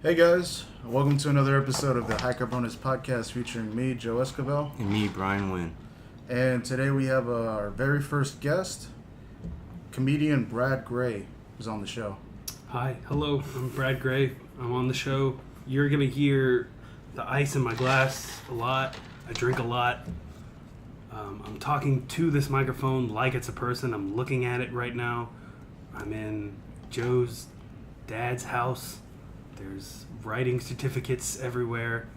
Hey guys, welcome to another episode of the Cabrones podcast featuring me, Joe Escobar. And me, Brian Wynn. And today we have our very first guest, comedian Brad Gray, who's on the show. Hi, hello, I'm Brad Gray. I'm on the show. You're going to hear the ice in my glass a lot. I drink a lot. I'm talking to this microphone like it's a person. I'm looking at it right now. I'm in Joe's dad's house. There's writing certificates everywhere.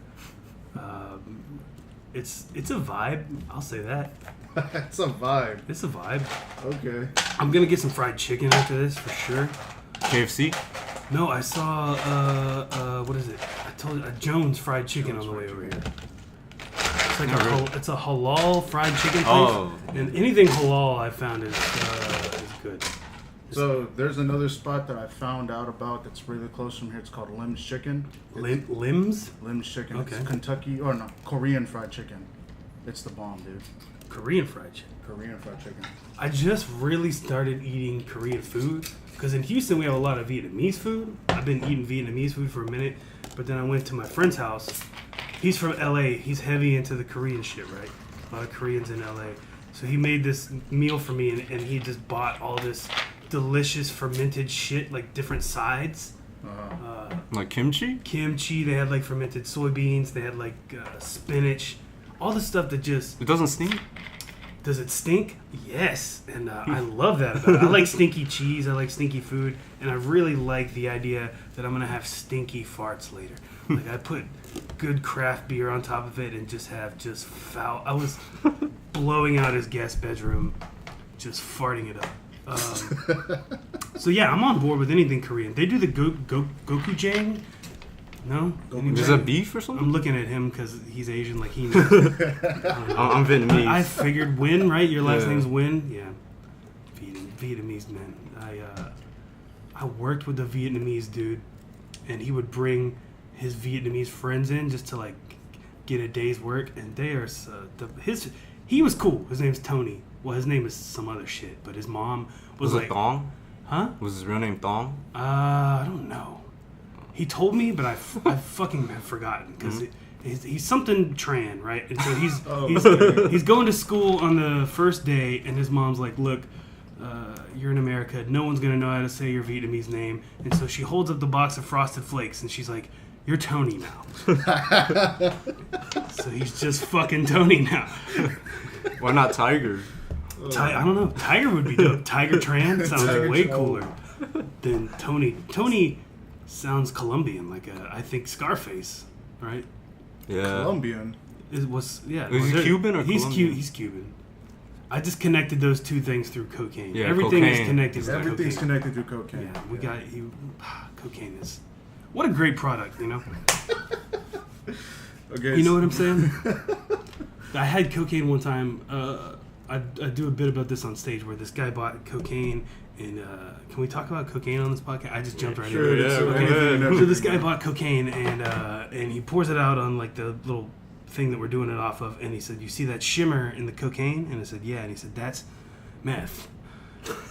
It's a vibe. I'll say that. It's a vibe. It's a vibe. Okay. I'm gonna get some fried chicken after this for sure. KFC? No, I saw what is it? I told you Jones Fried Chicken on the way over here. It's like it's a halal fried chicken place. Oh. And anything halal I found is good. So there's another spot that I found out about that's really close from here. It's called Lim's Chicken. Limbs? Lim's Chicken. Okay. It's Kentucky, or no, Korean fried chicken. It's the bomb, dude. Korean fried chicken. Korean fried chicken. I just really started eating Korean food because in Houston we have a lot of Vietnamese food. I've been eating Vietnamese food for a minute, but then I went to my friend's house. He's from LA. He's heavy into the Korean shit, right? A lot of Koreans in LA. So he made this meal for me, and he just bought all this delicious fermented shit, like different sides. Like kimchi? Kimchi. They had like fermented soybeans. They had like spinach. All the stuff that just... It doesn't stink? Does it stink? Yes. And I love that about it. I like stinky cheese. I like stinky food. And I really like the idea that I'm going to have stinky farts later. Like I put good craft beer on top of it and just have just foul... I was blowing out his guest bedroom, just farting it up. So yeah, I'm on board with anything Korean. They do the gochujang. No? Is that beef or something? I'm looking at him because he's Asian, like he knows. I'm Vietnamese. I figured Win, right? Your last name's Win? Yeah. Vietnamese man. I worked with a Vietnamese dude, and he would bring his Vietnamese friends in just to like get a day's work, and they are he was cool. His name's Tony. Well, his name is some other shit, but his mom was like... it Thong? Huh? Was his real name Thong? I don't know. He told me, but I fucking have forgotten because he's something Tran, right? And so he's going to school on the first day, and his mom's like, "Look, you're in America. No one's gonna know how to say your Vietnamese name." And so she holds up the box of Frosted Flakes, and she's like, "You're Tony now." So he's just fucking Tony now. Why not Tiger? I don't know. Tiger would be dope. Tiger Tran sounds Tiger way Tran. cooler than Tony. Tony sounds Colombian, like I think Scarface, right? Yeah. Colombian. Is he Cuban or Colombian? He's Cuban. I just connected those two things through cocaine. Yeah, Everything cocaine. is connected through Everything's cocaine. connected through cocaine. Yeah, we got cocaine is what a great product, you know. Okay. You know what I'm saying? I had cocaine one time. I do a bit about this on stage where this guy bought cocaine, and can we talk about cocaine on this podcast? I just jumped right Sure, into it. yeah, Okay. So this guy bought cocaine, and he pours it out on like the little thing that we're doing it off of, and he said, "You see that shimmer in the cocaine?" And I said, "Yeah." And he said, "That's meth."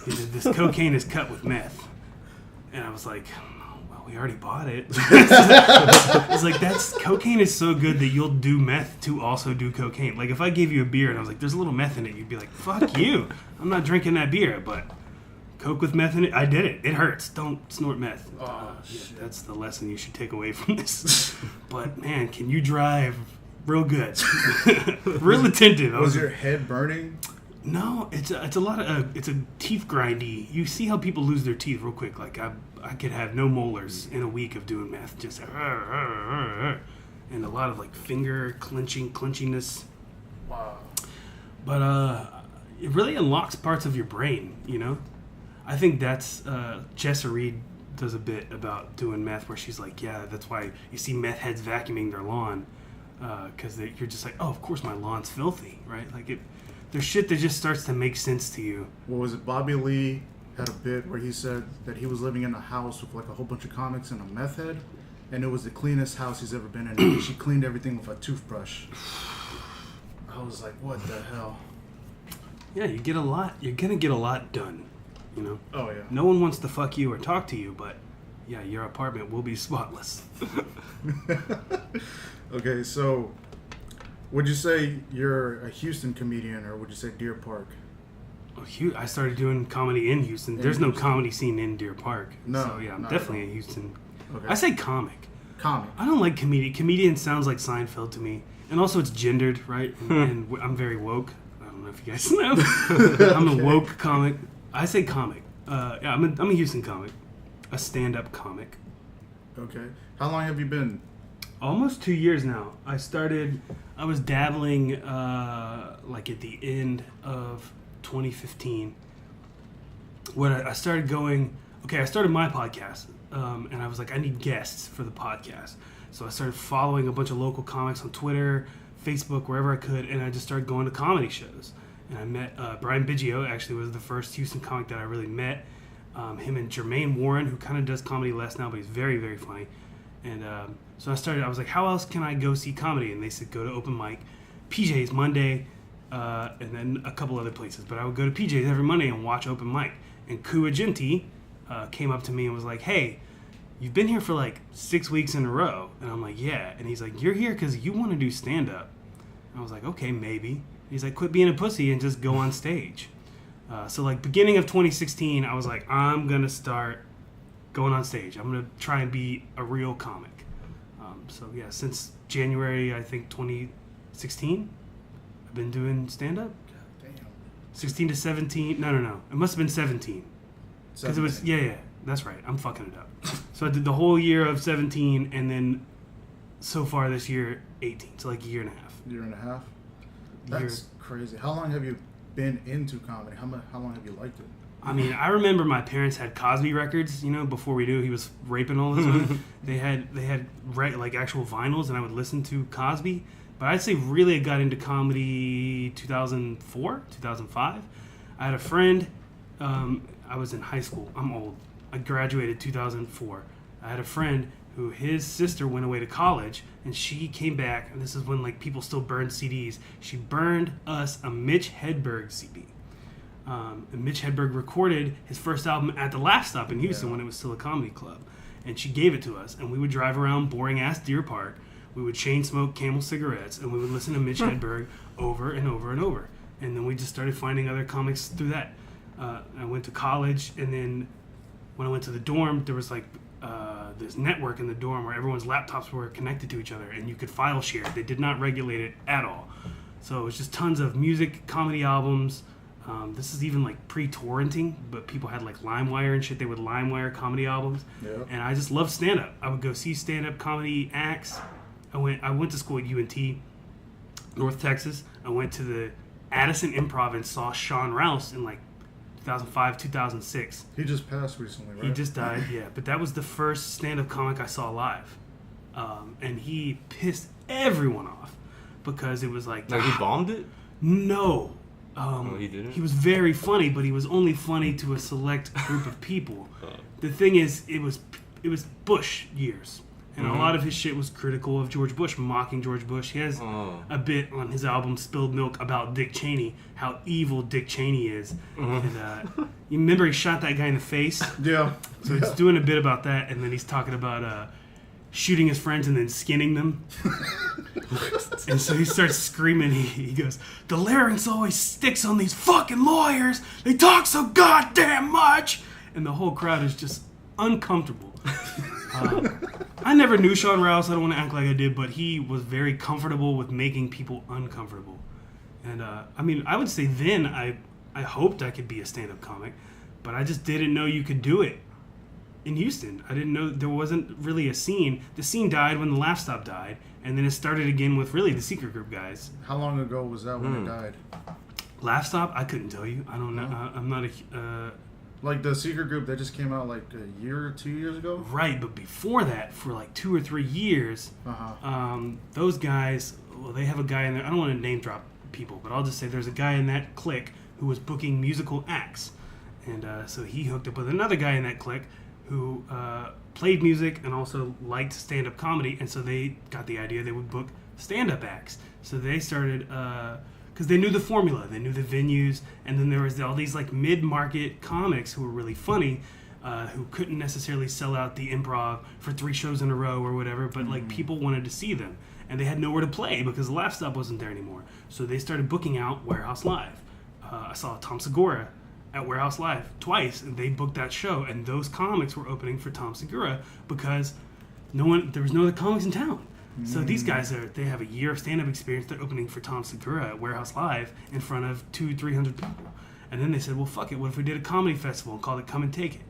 He said, "This cocaine is cut with meth." And I was like, "Well, we already bought it." It's like, cocaine is so good that you'll do meth to also do cocaine. Like if I gave you a beer and I was like, "There's a little meth in it," you'd be like, "Fuck you, I'm not drinking that beer." But Coke with meth in it, I did it. It hurts. Don't snort meth. Shit. That's the lesson you should take away from this. But man, can you drive real good? Real attentive. Was your head burning? No, it's a lot of it's a teeth grindy. You see how people lose their teeth real quick. Like I could have no molars in a week of doing meth, just and a lot of like finger clenchiness. Wow. But it really unlocks parts of your brain, you know. I think that's Jessa Reed does a bit about doing meth where she's like, yeah, that's why you see meth heads vacuuming their lawn because you're just like, oh, of course my lawn's filthy, right? Like there's shit that just starts to make sense to you. What was it? Bobby Lee had a bit where he said that he was living in a house with like a whole bunch of comics and a meth head, and it was the cleanest house he's ever been in. And she cleaned everything with a toothbrush. I was like, what the hell? Yeah, you're gonna get a lot done, you know. Oh yeah. No one wants to fuck you or talk to you, but yeah, your apartment will be spotless. Okay, so would you say you're a Houston comedian or would you say Deer Park? I started doing comedy in Houston. There's no comedy scene in Deer Park. No, So, yeah, I'm not definitely at all. in Houston. Okay. I say comic. Comic. I don't like comedian. Comedian sounds like Seinfeld to me. And also it's gendered, right? And I'm very woke. I don't know if you guys know. I'm a woke comic. I say comic. Yeah, I'm a Houston comic. A stand-up comic. Okay. How long have you been? Almost 2 years now. I was dabbling like at the end of 2015. When I started going, I started my podcast. And I was like, I need guests for the podcast. So I started following a bunch of local comics on Twitter, Facebook, wherever I could. And I just started going to comedy shows. And I met Brian Biggio, actually was the first Houston comic that I really met. Him and Jermaine Warren, who kind of does comedy less now, but he's very, very funny. And so I was like, how else can I go see comedy? And they said, go to open mic, PJ's Monday, and then a couple other places. But I would go to PJ's every Monday and watch open mic. And Kua Agenti came up to me and was like, hey, you've been here for like 6 weeks in a row. And I'm like, yeah. And he's like, you're here because you want to do stand-up. And I was like, okay, maybe. And he's like, quit being a pussy and just go on stage. So like beginning of 2016, I was like, I'm going to start going on stage. I'm going to try and be a real comic. So yeah, since January, I think 2016, I've been doing stand-up. Damn. 16 to 17. No. It must have been 17. Because it was, yeah, that's right. I'm fucking it up. So I did the whole year of 17 and then so far this year, 18. So like a year and a half. Year and a half? That's crazy. How long have you been into comedy? How long have you liked it? I mean, I remember my parents had Cosby records, before we knew he was raping all the time. they had like actual vinyls, and I would listen to Cosby. But I'd say really I got into comedy 2004, 2005. I had a friend. I was in high school. I'm old. I graduated 2004. I had a friend who his sister went away to college, and she came back, and this is when like people still burned CDs. She burned us a Mitch Hedberg CD. And Mitch Hedberg recorded his first album at the Laugh Stop in Houston when it was still a comedy club. And she gave it to us. And we would drive around boring-ass Deer Park. We would chain smoke Camel cigarettes. And we would listen to Mitch Hedberg over and over and over. And then we just started finding other comics through that. I went to college. And then when I went to the dorm, there was like this network in the dorm where everyone's laptops were connected to each other. And you could file share. They did not regulate it at all. So it was just tons of music, comedy albums. This is even like pre-torrenting, but people had like LimeWire and shit. They would LimeWire comedy albums, and I just loved stand-up. I would go see stand-up comedy acts. I went to school at UNT, North Texas. I went to the Addison Improv and saw Sean Rouse in like 2005, 2006. He just passed recently, right? He just died, yeah. But that was the first stand-up comic I saw live, and he pissed everyone off because it was like, Like he bombed it? no. He didn't? He was very funny, but he was only funny to a select group of people. The thing is, it was Bush years. And a lot of his shit was critical of George Bush, mocking George Bush. He has a bit on his album Spilled Milk about Dick Cheney, how evil Dick Cheney is. And you remember he shot that guy in the face? Yeah. So he's doing a bit about that, and then he's talking about shooting his friends and then skinning them. And so he starts screaming. He goes, the larynx always sticks on these fucking lawyers. They talk so goddamn much. And the whole crowd is just uncomfortable. I never knew Sean Rouse. I don't want to act like I did, but he was very comfortable with making people uncomfortable. And I mean, I would say then I hoped I could be a stand-up comic, but I just didn't know you could do it in Houston. I didn't know there wasn't really a scene. The scene died when the Laugh Stop died, and then it started again with really the Secret Group guys. How long ago was that when it died? Laugh Stop? I couldn't tell you. I don't know. I'm not a... Like the Secret Group that just came out like a year or 2 years ago? Right, but before that, for like 2 or 3 years, those guys, well, they have a guy in there. I don't want to name drop people, but I'll just say there's a guy in that clique who was booking musical acts. And so he hooked up with another guy in that clique who played music and also liked stand-up comedy. And so they got the idea they would book stand-up acts. So they started... because they knew the formula, they knew the venues, and then there was all these like mid-market comics who were really funny, who couldn't necessarily sell out the Improv for 3 shows in a row or whatever, but like people wanted to see them, and they had nowhere to play because the Laugh Stop wasn't there anymore. So they started booking out Warehouse Live. I saw Tom Segura at Warehouse Live twice, and they booked that show, and those comics were opening for Tom Segura because there was no other comics in town. So these guys they have a year of stand-up experience. They're opening for Tom Segura at Warehouse Live in front of 200-300 people. And then they said, well, fuck it. What if we did a comedy festival and called it Come and Take It?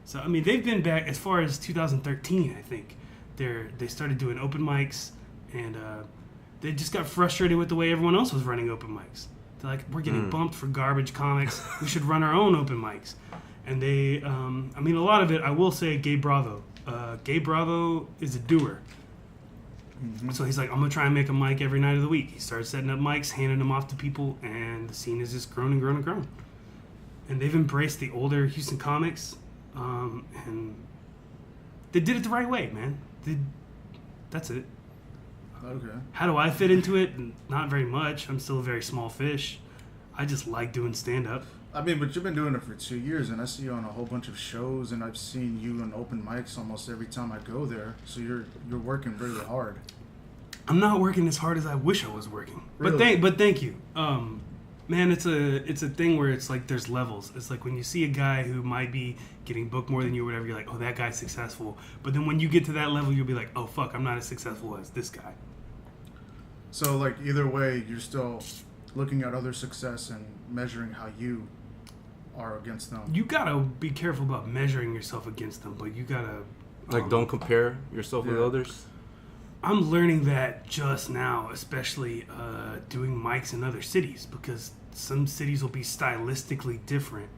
So, I mean, they've been back as far as 2013, I think. They started doing open mics, and they just got frustrated with the way everyone else was running open mics. They're like, we're getting bumped for garbage comics. We should run our own open mics. And they, I mean, a lot of it, I will say, Gabe Bravo. Gabe Bravo is a doer. So he's like, I'm going to try and make a mic every night of the week. He started setting up mics, handing them off to people, and the scene has just grown and grown and grown. And they've embraced the older Houston comics, and they did it the right way, man. That's it. Okay. How do I fit into it? Not very much. I'm still a very small fish. I just like doing stand-up. I mean, but you've been doing it for 2 years, and I see you on a whole bunch of shows, and I've seen you in open mics almost every time I go there. So you're working really hard. I'm not working as hard as I wish I was working. Really? But thank you. Man, it's a thing where it's like there's levels. It's like when you see a guy who might be getting booked more than you or whatever, you're like, oh, that guy's successful. But then when you get to that level, you'll be like, oh, fuck, I'm not as successful as this guy. So, like, either way, you're still looking at other success and measuring how you are against them. You gotta be careful about measuring yourself against them, but you gotta... don't compare yourself with others? I'm learning that just now, especially doing mics in other cities, because some cities will be stylistically different.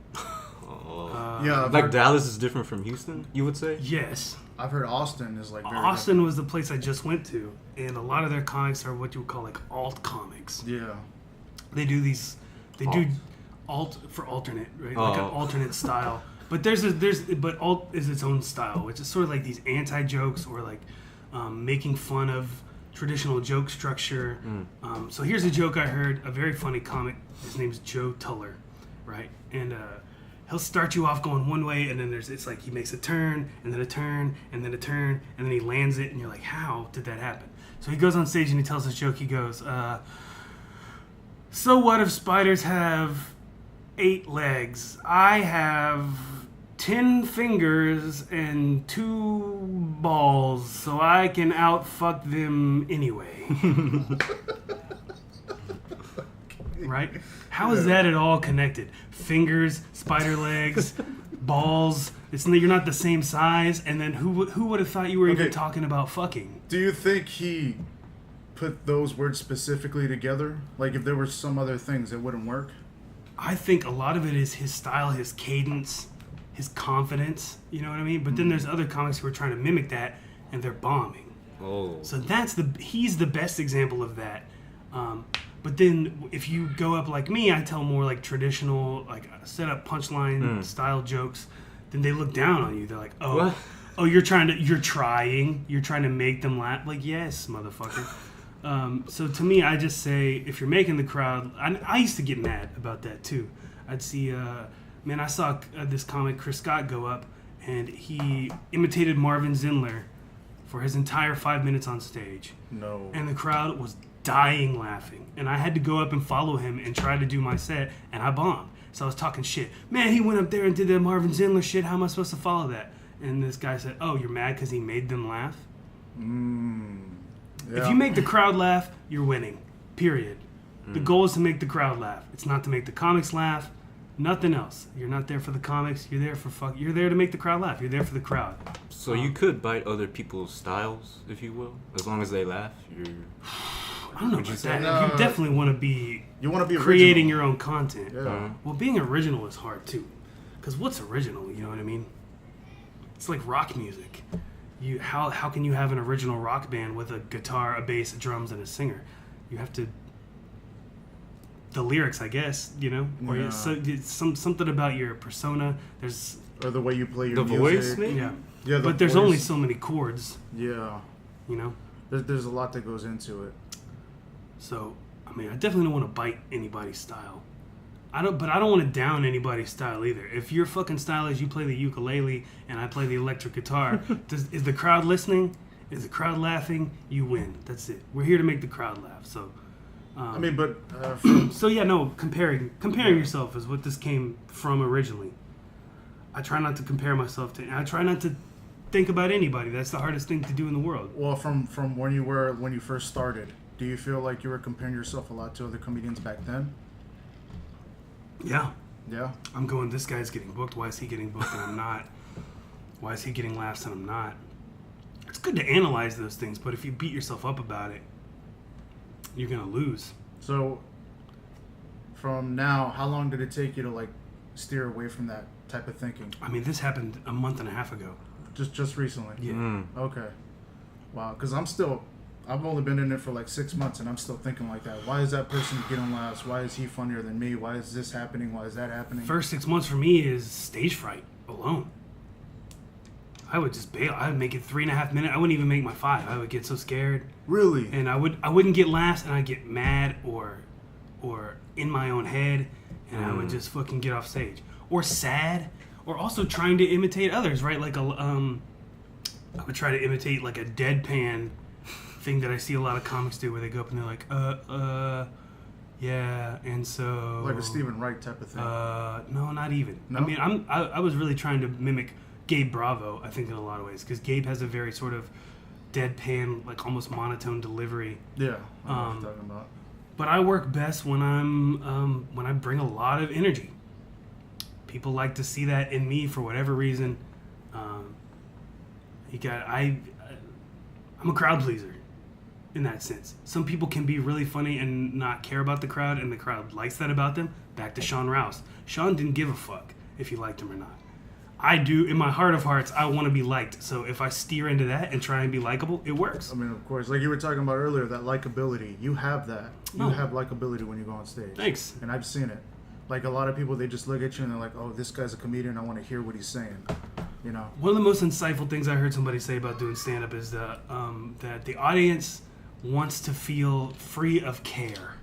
Like Dallas is different from Houston, you would say? Yes. I've heard Austin is like very Austin different. was the place I just went to, and a lot of their comics are what you would call like alt comics. Yeah. They do alt for alternate, right? Like an alternate style. But but alt is its own style, which is sort of like these anti-jokes or like making fun of traditional joke structure. So here's a joke I heard, a very funny comic. His name's Joe Tuller, right? And he'll start you off going one way, and then it's like he makes a turn, and then a turn, and then a turn, and then he lands it, and you're like, how did that happen? So he goes on stage and he tells this joke. He goes, so what if spiders have 8 legs? I have 10 fingers and 2 balls, so I can outfuck them anyway. Right? How is that at all connected? Fingers, spider legs, balls. You're not the same size. And then who would have thought you were even talking about fucking? Do you think he put those words specifically together? Like if there were some other things, it wouldn't work? I think a lot of it is his style, his cadence, his confidence. You know what I mean? But then there's other comics who are trying to mimic that, and they're bombing. Oh. So he's the best example of that. But then if you go up like me, I tell more like traditional, like set up punchline style jokes. Then they look down on you. They're like, oh, What? oh, you're trying to make them laugh. Like, yes, motherfucker. So to me, I just say, if you're making the crowd, I used to get mad about that too. I'd see, I saw this comic, Chris Scott, go up, and he imitated Marvin Zindler for his entire 5 minutes on stage. No. And the crowd was dying laughing. And I had to go up and follow him and try to do my set, and I bombed. So I was talking shit. Man, he went up there and did that Marvin Zindler shit. How am I supposed to follow that? And this guy said, oh, you're mad because he made them laugh? Yeah. If you make the crowd laugh, you're winning. Period. The goal is to make the crowd laugh. It's not to make the comics laugh. Nothing else. You're not there for the comics. You're there for You're there to make the crowd laugh. You're there for the crowd. So you could bite other people's styles, if you will, as long as they laugh. I don't know Would you about say? that. No. You definitely want to be. You want to be creating original. your own content. Yeah. Well, being original is hard too, because what's original? You know what I mean? It's like rock music. How can you have an original rock band with a guitar, a bass, drums, and a singer? You have to. The lyrics, I guess, you know, or Yeah. it's something about your persona. There's Or the way you play your The music. voice, maybe? yeah, Yeah, but there's only so many chords, Yeah. you know. There's a lot that goes into it. So I mean, I definitely don't want to bite anybody's style. I don't want to down anybody's style either. If your fucking style is you play the ukulele and I play the electric guitar, is the crowd listening? Is the crowd laughing? You win. That's it. We're here to make the crowd laugh. So, I mean, but so yeah, no, comparing yourself is what this came from originally. I try not to compare myself to. I try not to think about anybody. That's the hardest thing to do in the world. well, from when you first started, do you feel like you were comparing yourself a lot to other comedians back then? Yeah. Yeah. I'm going, this guy's getting booked. Why is he getting booked and I'm not? Why is he getting laughs and I'm not? It's good to analyze those things, but if you beat yourself up about it, you're going to lose. So, from now, how long did it take you to like steer away from that type of thinking? I mean, this happened a month and a half ago. Just recently. Yeah. Okay. Wow. Because I've only been in it for like 6 months, and I'm still thinking like that. Why is that person getting laughs? Why is he funnier than me? Why is this happening? Why is that happening? First 6 months for me is stage fright alone. I would just bail. I would make it 3.5 minutes. I wouldn't even make my 5. I would get so scared. Really? And I wouldn't get laughs, and I'd get mad or in my own head, and I would just fucking get off stage. Or sad, or also trying to imitate others, right? Like I would try to imitate like a deadpan thing that I see a lot of comics do, where they go up and they're like, yeah, and so Like a Stephen Wright type of thing. no, not even. No? I mean, I was really trying to mimic Gabe Bravo, I think, in a lot of ways, because Gabe has a very sort of deadpan, like almost monotone delivery. Yeah, I know what you're talking about. But I work best when when I bring a lot of energy. People like to see that in me for whatever reason. I'm a crowd pleaser in that sense. Some people can be really funny and not care about the crowd, and the crowd likes that about them. Back to Sean Rouse. Sean didn't give a fuck if you liked him or not. I do. In my heart of hearts, I want to be liked. So if I steer into that and try and be likable, it works. I mean, of course, like you were talking about earlier, that likability. You have that. You have likability when you go on stage. Thanks. And I've seen it. Like a lot of people, they just look at you and they're like, "Oh, this guy's a comedian. I want to hear what he's saying." You know. One of the most insightful things I heard somebody say about doing stand-up is that the audience wants to feel free of care.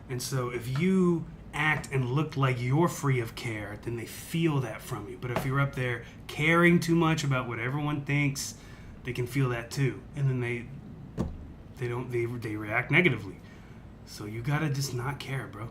And so if you act and look like you're free of care, then they feel that from you. But if you're up there caring too much about what everyone thinks, they can feel that too. And then they react negatively. So you gotta just not care, bro.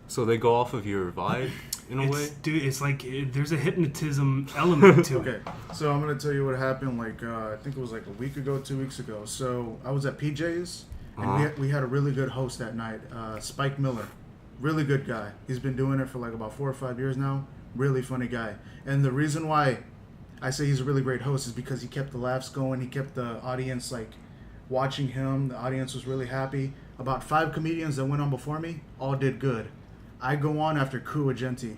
So they go off of your vibe in a way? Dude, it's like there's a hypnotism element to it. Okay, so I'm gonna tell you what happened. Like I think it was like a week ago, 2 weeks ago. So I was at PJ's, and we had a really good host that night, Spike Miller, really good guy. He's been doing it for like about 4 or 5 years now. Really funny guy. And the reason why I say he's a really great host is because he kept the laughs going. He kept the audience like watching him. The audience was really happy. About 5 comedians that went on before me all did good. I go on after Kua Genti.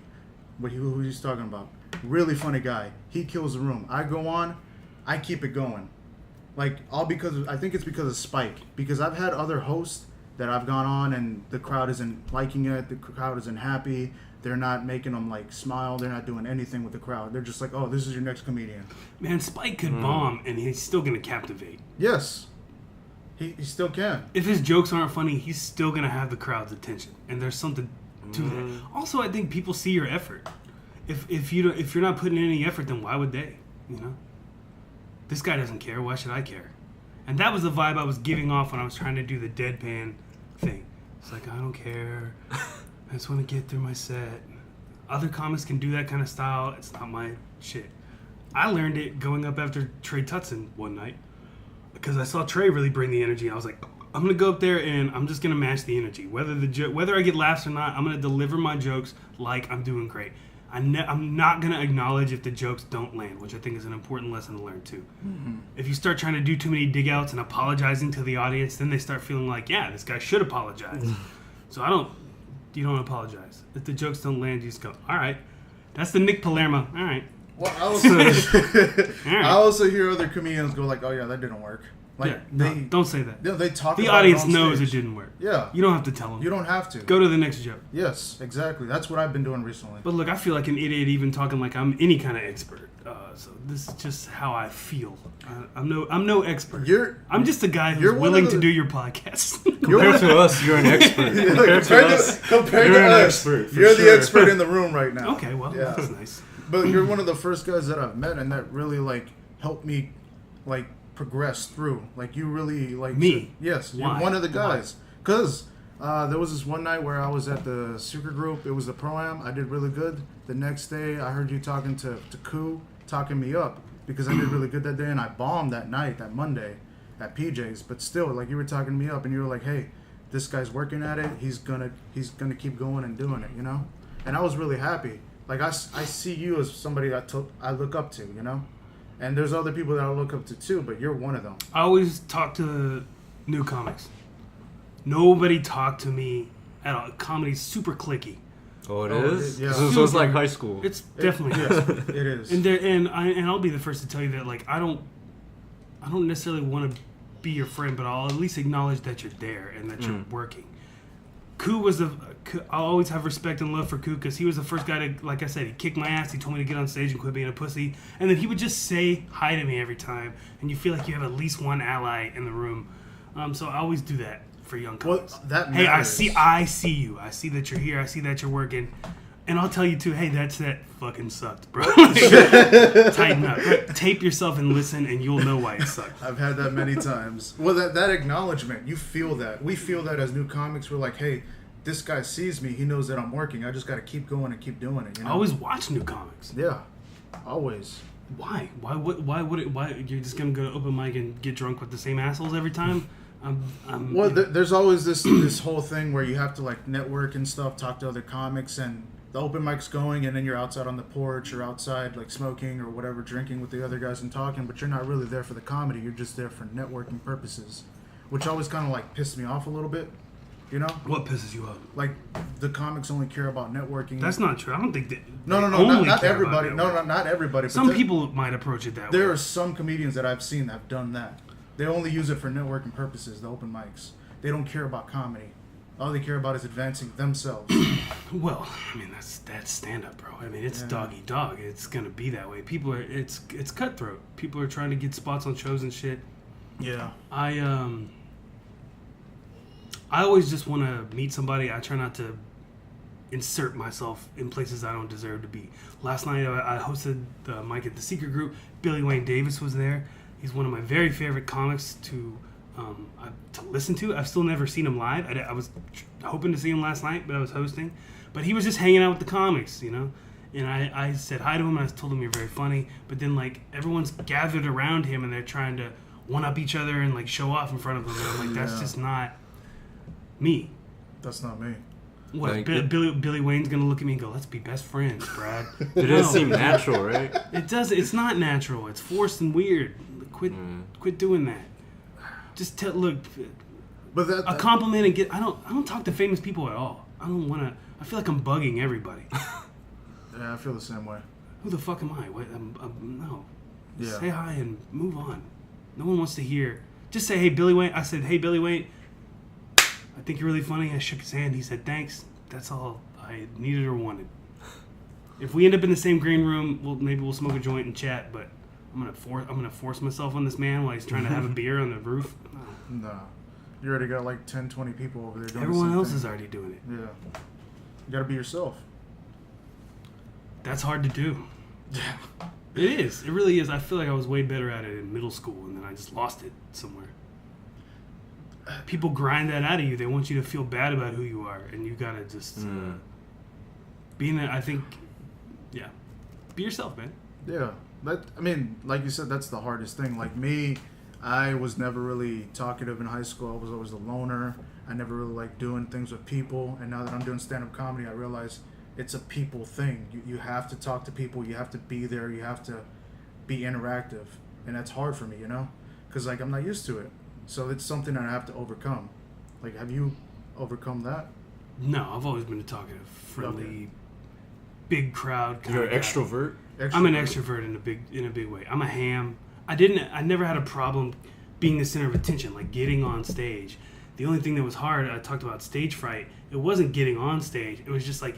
Who he's talking about? Really funny guy. He kills the room. I go on, I keep it going. Like I think it's because of Spike. Because I've had other hosts that I've gone on and the crowd isn't liking it. The crowd isn't happy. They're not making them like smile. They're not doing anything with the crowd. They're just like, oh, this is your next comedian. Man, Spike could bomb and he's still gonna captivate. Yes. He still can. If his jokes aren't funny, he's still gonna have the crowd's attention. And there's something to that. Also, I think people see your effort. If you're not putting in any effort, then why would they? You know, this guy doesn't care. Why should I care? And that was the vibe I was giving off when I was trying to do the deadpan thing. It's like, I don't care. I just want to get through my set. Other comics can do that kind of style. It's not my shit. I learned it going up after Trey Tutson one night because I saw Trey really bring the energy. I was like, I'm gonna go up there and I'm just gonna match the energy. Whether I get laughs or not, I'm gonna deliver my jokes like I'm doing great. I'm not gonna acknowledge if the jokes don't land, which I think is an important lesson to learn too. Mm-hmm. If you start trying to do too many dig outs and apologizing to the audience, then they start feeling like, yeah, this guy should apologize. So you don't apologize. If the jokes don't land, you just go, all right. That's the Nick Palermo. All right. Well, I also hear other comedians go like, oh yeah, that didn't work. Like don't say that. They talk. The about audience it on knows stage. it didn't work. Yeah. You don't have to tell them. You don't have to. Go to the next joke. Yes, exactly. That's what I've been doing recently. But look, I feel like an idiot even talking like I'm any kind of expert. So this is just how I feel. I'm no expert. You're I'm just a guy you're who's one willing of to the- do your podcast. Compared to us, you're an expert. Compared to us, compared you're to an us, expert. For you're sure. the expert in the room right now. Okay, well, Yeah. that's nice. But you're one of the first guys that I've met, and that really like helped me like progress through. Like you really like Me? Yes, Why? you're one of the guys. Cause there was this one night where I was at the super group. It was the pro-am. I did really good. The next day, I heard you talking to Koo, talking me up because I did really good that day, and I bombed that night, that Monday, at PJ's. But still, like you were talking me up, and you were like, "Hey, this guy's working at it. He's gonna keep going and doing it," you know. And I was really happy. Like I see you as somebody that I look up to, you know. And there's other people that I look up to too, but you're one of them. I always talk to new comics. Nobody talked to me at all. Comedy's super cliquey. Oh, it Oh, is. yeah. So it's like high school. It's definitely Yes, it is. and I'll be the first to tell you that like I don't necessarily want to be your friend, but I'll at least acknowledge that you're there and that you're working. Koo was I'll always have respect and love for Koo because he was the first guy to, like I said, he kicked my ass. He told me to get on stage and quit being a pussy, and then he would just say hi to me every time, and you feel like you have at least one ally in the room. So I always do that for young comics. Well, that Hey, I matters. see you. I see that you're here. I see that you're working. And I'll tell you too, hey, that fucking sucked, bro. Tighten up. Right? Tape yourself and listen, and you'll know why it sucked. I've had that many times. Well, that acknowledgement, you feel that. We feel that as new comics. We're like, hey, this guy sees me. He knows that I'm working. I just got to keep going and keep doing it. You know? I always watch new comics. Yeah, always. Why? Why would it? Why you're just gonna go to open mic and get drunk with the same assholes every time? Well, there's always this whole thing where you have to like network and stuff, talk to other comics, and the open mic's going, and then you're outside on the porch or outside like smoking or whatever, drinking with the other guys and talking, but you're not really there for the comedy. You're just there for networking purposes, which always kind of like pissed me off a little bit. You know, What pisses you off? like the comics only care about networking. That's not true. I don't think that. No, they not only care everybody. about No, networking. not everybody. But Some people might approach it that way. there are some comedians that I've seen that have done that. They only use it for networking purposes, the open mics. They don't care about comedy. All they care about is advancing themselves. Well, I mean that's stand up, bro. I mean it's dog eat dog. It's gonna be that way. People are it's cutthroat. People are trying to get spots on shows and shit. Yeah. I always just want to meet somebody. I try not to insert myself in places I don't deserve to be. Last night I hosted the mic at the Secret Group. Billy Wayne Davis was there. He's one of my very favorite comics to listen to. I've still never seen him live. I was hoping to see him last night, but I was hosting. But he was just hanging out with the comics, you know. And I said hi to him, and I told him you're very funny. But then, like, everyone's gathered around him, and they're trying to one-up each other and, like, show off in front of him. And I'm like, that's just not me. That's not me. What, Like, Billy Wayne's going to look at me and go, let's be best friends, Brad. It doesn't seem natural, right? It does. It's not natural. It's forced and weird. Quit doing that. Just look, But a compliment and get. I don't talk to famous people at all. I don't want to. I feel like I'm bugging everybody. Yeah, I feel the same way. Who the fuck am I? What? No. Yeah. Say hi and move on. No one wants to hear. Just say, hey, Billy Wayne. I said, hey, Billy Wayne. I think you're really funny. I shook his hand. He said, thanks. That's all I needed or wanted. If we end up in the same green room, maybe we'll smoke a joint and chat. But I'm gonna force myself on this man while he's trying to have a beer on the roof. No. You already got like 10, 20 people over there doing Everyone the same else thing. is already doing it. Yeah. You gotta be yourself. That's hard to do. Yeah. It is. It really is. I feel like I was way better at it in middle school, and then I just lost it somewhere. People grind that out of you. They want you to feel bad about who you are, and you gotta just be in that. I think, yeah, be yourself, man. Yeah. I mean, like you said, that's the hardest thing. Like me, I was never really talkative in high school. I was always a loner. I never really liked doing things with people. And now that I'm doing stand-up comedy, I realize it's a people thing. You have to talk to people. You have to be there. You have to be interactive. And that's hard for me, you know? Because, like, I'm not used to it. So it's something that I have to overcome. Like, have you overcome that? No, I've always been a talkative, friendly, big crowd kind You're of an guy. extrovert. I'm an extrovert in a big way. I'm a ham. I never had a problem being the center of attention, like getting on stage. The only thing that was hard, I talked about stage fright. It wasn't getting on stage. It was just like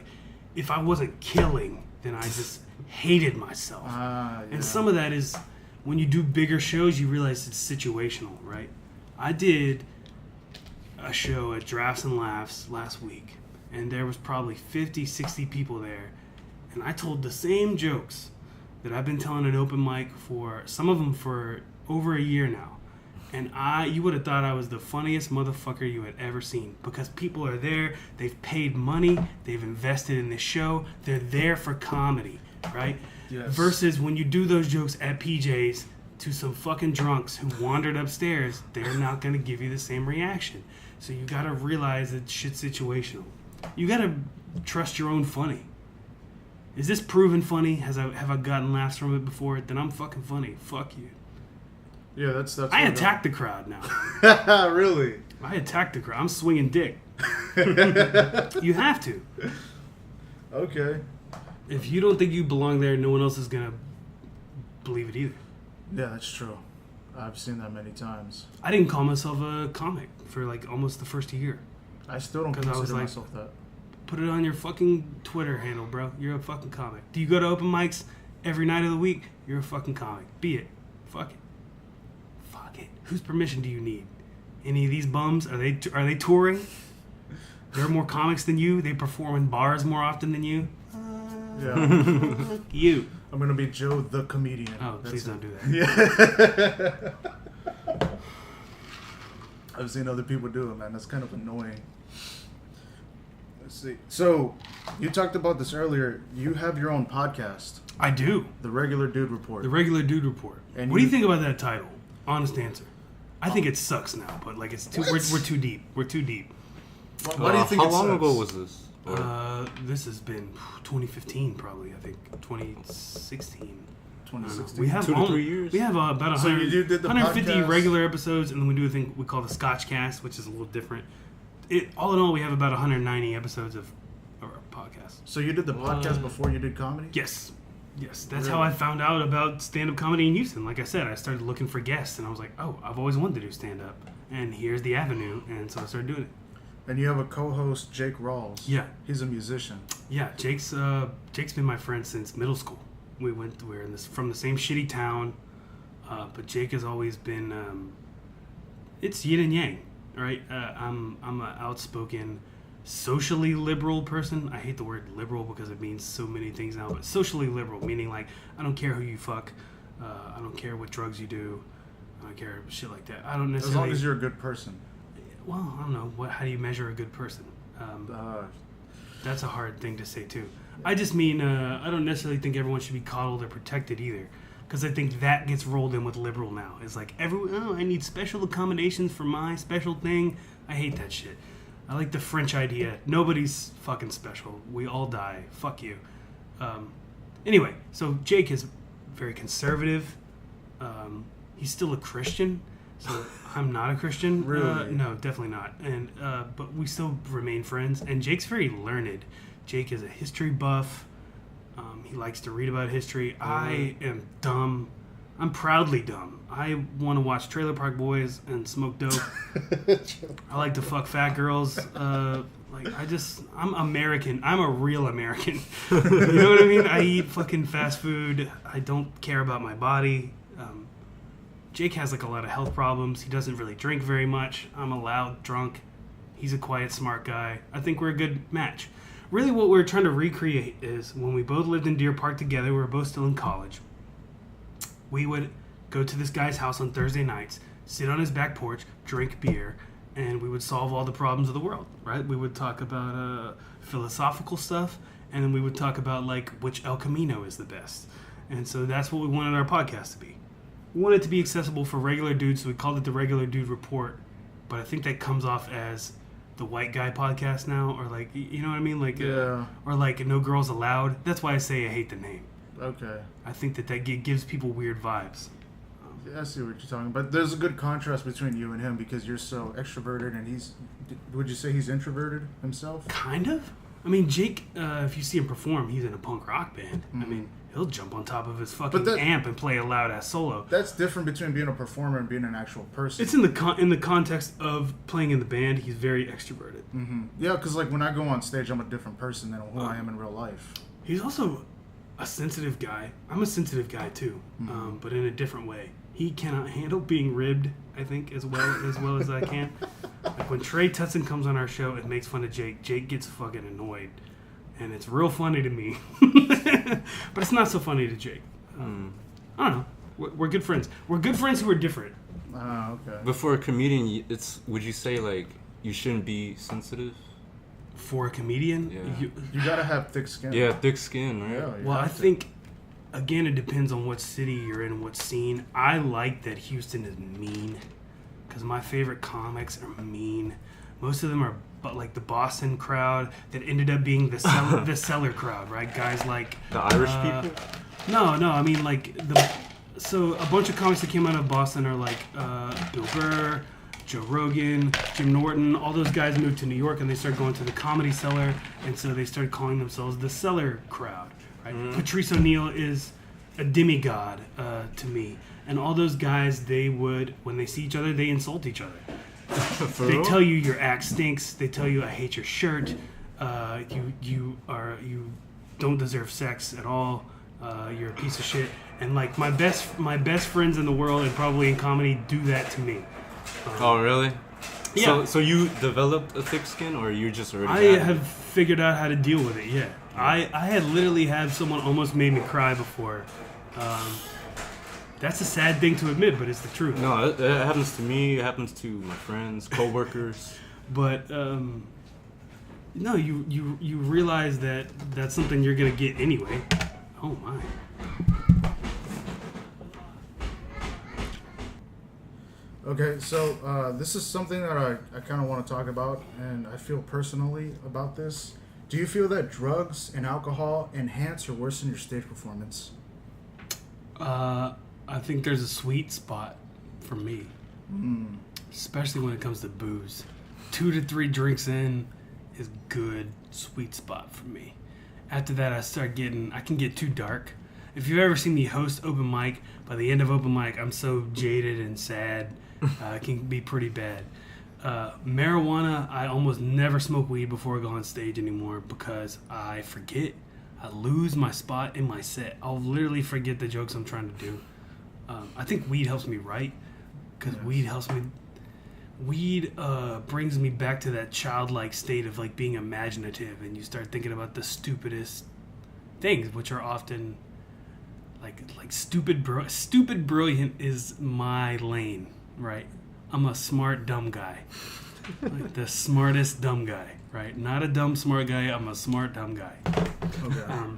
if I wasn't killing, then I just hated myself. Yeah. And some of that is when you do bigger shows, you realize it's situational, right? I did a show at Drafts and Laughs last week, and there was probably 50, 60 people there, and I told the same jokes that I've been telling an open mic for, some of them for over a year now. And you would have thought I was the funniest motherfucker you had ever seen, because people are there, they've paid money, they've invested in this show, they're there for comedy, right? Yes. Versus when you do those jokes at PJ's to some fucking drunks who wandered upstairs, they're not going to give you the same reaction. So you got to realize that shit's situational. You got to trust your own funny. Is this proven funny? Have I gotten laughs from it before? Then I'm fucking funny. Fuck you. Yeah, that's. I attack the crowd now. Really? I attack the crowd. I'm swinging dick. You have to. Okay. If you don't think you belong there, no one else is gonna believe it either. Yeah, that's true. I've seen that many times. I didn't call myself a comic for like almost the first year. I still don't 'Cause I was consider like- myself that. Put it on your fucking Twitter handle, bro. You're a fucking comic. Do you go to open mics every night of the week? You're a fucking comic. Be it. Fuck it. Fuck it. Whose permission do you need? Any of these bums? Are they touring? There are more comics than you. They perform in bars more often than you. Yeah. Fuck you. I'm gonna be Joe the comedian. Oh, please don't do that. Yeah. I've seen other people do it, man. That's kind of annoying. Let's see. So, you talked about this earlier. You have your own podcast, I do. The Regular Dude Report. The Regular Dude Report. And What do you you- think about that title? Honest answer. I think it sucks now, but like it's too. We're too deep. We're too deep. Why do you think How it long sucks? ago was this? Or- This has been 2015, probably. I think 2016. 2016? We have 2 to 3 years? We have about So 100, you did the 150 podcast? regular episodes, and then we do a thing we call the Scotch Cast, which is a little different. All in all, we have about 190 episodes of our podcast. So you did the podcast before you did comedy? Yes. Yes, that's Really? how I found out about stand-up comedy in Houston. Like I said, I started looking for guests, and I was like, oh, I've always wanted to do stand-up, and here's the avenue, and so I started doing it. And you have a co-host, Jake Rawls. Yeah. He's a musician. Yeah, Jake's been my friend since middle school. We're from the same shitty town, but Jake has always been. It's yin and yang, right? I'm an outspoken, socially liberal person. I hate the word liberal because it means so many things now, but socially liberal meaning like I don't care who you fuck, I don't care what drugs you do, I don't care shit like that. I don't As necessarily. long as you're a good person. Well, I don't know. How do you measure a good person? That's a hard thing to say too. I just mean I don't necessarily think everyone should be coddled or protected either, because I think that gets rolled in with liberal now. It's like I need special accommodations for my special thing. I hate that shit. I like the French idea. Nobody's fucking special. We all die. Fuck you. Anyway, so Jake is very conservative. He's still a Christian. So I'm not a Christian. Really? No, definitely not. And but we still remain friends. And Jake's very learned. Jake is a history buff. He likes to read about history. I am dumb. I'm proudly dumb. I want to watch Trailer Park Boys and smoke dope. I like to fuck fat girls. I'm American. I'm a real American. You know what I mean? I eat fucking fast food. I don't care about my body. Jake has like a lot of health problems. He doesn't really drink very much. I'm a loud drunk. He's a quiet, smart guy. I think we're a good match. Really what we're trying to recreate is when we both lived in Deer Park together, we were both still in college. We would go to this guy's house on Thursday nights, sit on his back porch, drink beer, and we would solve all the problems of the world, right? We would talk about philosophical stuff, and then we would talk about like which El Camino is the best. And so that's what we wanted our podcast to be. We wanted it to be accessible for regular dudes, so we called it the Regular Dude Report. But I think that comes off as the white guy podcast now, or like, you know what I mean? Like, Yeah. or like No Girls Allowed. That's why I say I hate the name. Okay. I think that gives people weird vibes. Yeah, I see what you're talking about. There's a good contrast between you and him because you're so extroverted and he's... Would you say he's introverted himself? Kind of. I mean, Jake, if you see him perform, he's in a punk rock band. I Mm-hmm. mean, he'll jump on top of his fucking But that- amp and play a loud-ass solo. That's different between being a performer and being an actual person. It's in the context of playing in the band, he's very extroverted. Yeah, because like when I go on stage, I'm a different person than who I am in real life. He's also a sensitive guy. I'm a sensitive guy too, but in a different way. He cannot handle being ribbed, I think, as well as I can. Like when Trey Tutson comes on our show and makes fun of Jake, Jake gets fucking annoyed. And it's real funny to me. But it's not so funny to Jake. I don't know. We're good friends. We're good friends who are different. Okay. But for a comedian, would you say, like, you shouldn't be sensitive? For a comedian? Yeah. You gotta have thick skin. Yeah, thick skin, right? Yeah, Well, I think, again, it depends on what city you're in, what scene. I like that Houston is mean. Because my favorite comics are mean. Most of them are like the Boston crowd that ended up being the cellar crowd, right? Guys like... The Irish people? No, I mean, like, so a bunch of comics that came out of Boston are like Bill Burr, Joe Rogan, Jim Norton. All those guys moved to New York and they started going to the Comedy Cellar, and so they started calling themselves the cellar crowd, right? Patrice O'Neill is a demigod to me. And all those guys, they would, when they see each other, they insult each other. They tell you your act stinks. They tell you I hate your shirt. You don't deserve sex at all. You're a piece of shit. And like my best friends in the world and probably in comedy do that to me. Oh really? Yeah. So you developed a thick skin, or you just already? I have figured out how to deal with it. Yeah. I had literally had someone almost made me cry before. That's a sad thing to admit, but it's the truth. No, it happens to me. It happens to my friends, coworkers. But no, you realize that that's something you're gonna get anyway. Oh my. Okay, so this is something that I kind of want to talk about, and I feel personally about this. Do you feel that drugs and alcohol enhance or worsen your stage performance? I think there's a sweet spot for me, especially when it comes to booze. 2 to 3 drinks in is good sweet spot for me. After that, I can get too dark. If you've ever seen me host open mic, by the end of open mic, I'm so jaded and sad. It can be pretty bad. Marijuana, I almost never smoke weed before I go on stage anymore because I forget. I lose my spot in my set. I'll literally forget the jokes I'm trying to do. I think weed helps me write because weed helps me. Weed brings me back to that childlike state of like being imaginative, and you start thinking about the stupidest things, which are often like stupid brilliant is my lane, right? I'm a smart dumb guy, like the smartest dumb guy, right? Not a dumb smart guy. I'm a smart dumb guy. Okay.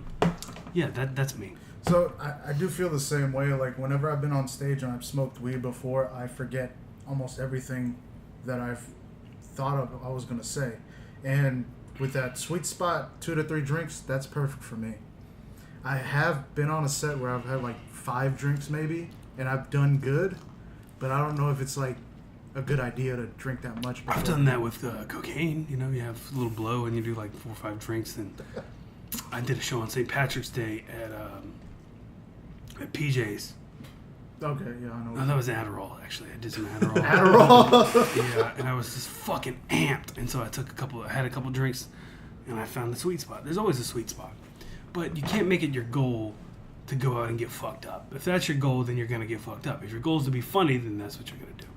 Yeah, that's me. So I do feel the same way. Like whenever I've been on stage and I've smoked weed before, I forget almost everything that I've thought of I was gonna say. And with that sweet spot, 2 to 3 drinks, that's perfect for me. I have been on a set where I've had like 5 drinks maybe, and I've done good, but I don't know if it's like a good idea to drink that much before. I've done that with cocaine. You know, you have a little blow and you do like 4 or 5 drinks. And I did a show on St. Patrick's Day at PJ's. Okay, yeah, I know. No, that was Adderall, actually. I did some Adderall. Adderall? Yeah, and I was just fucking amped. And so I had a couple drinks, and I found the sweet spot. There's always a sweet spot. But you can't make it your goal to go out and get fucked up. If that's your goal, then you're going to get fucked up. If your goal is to be funny, then that's what you're going to do.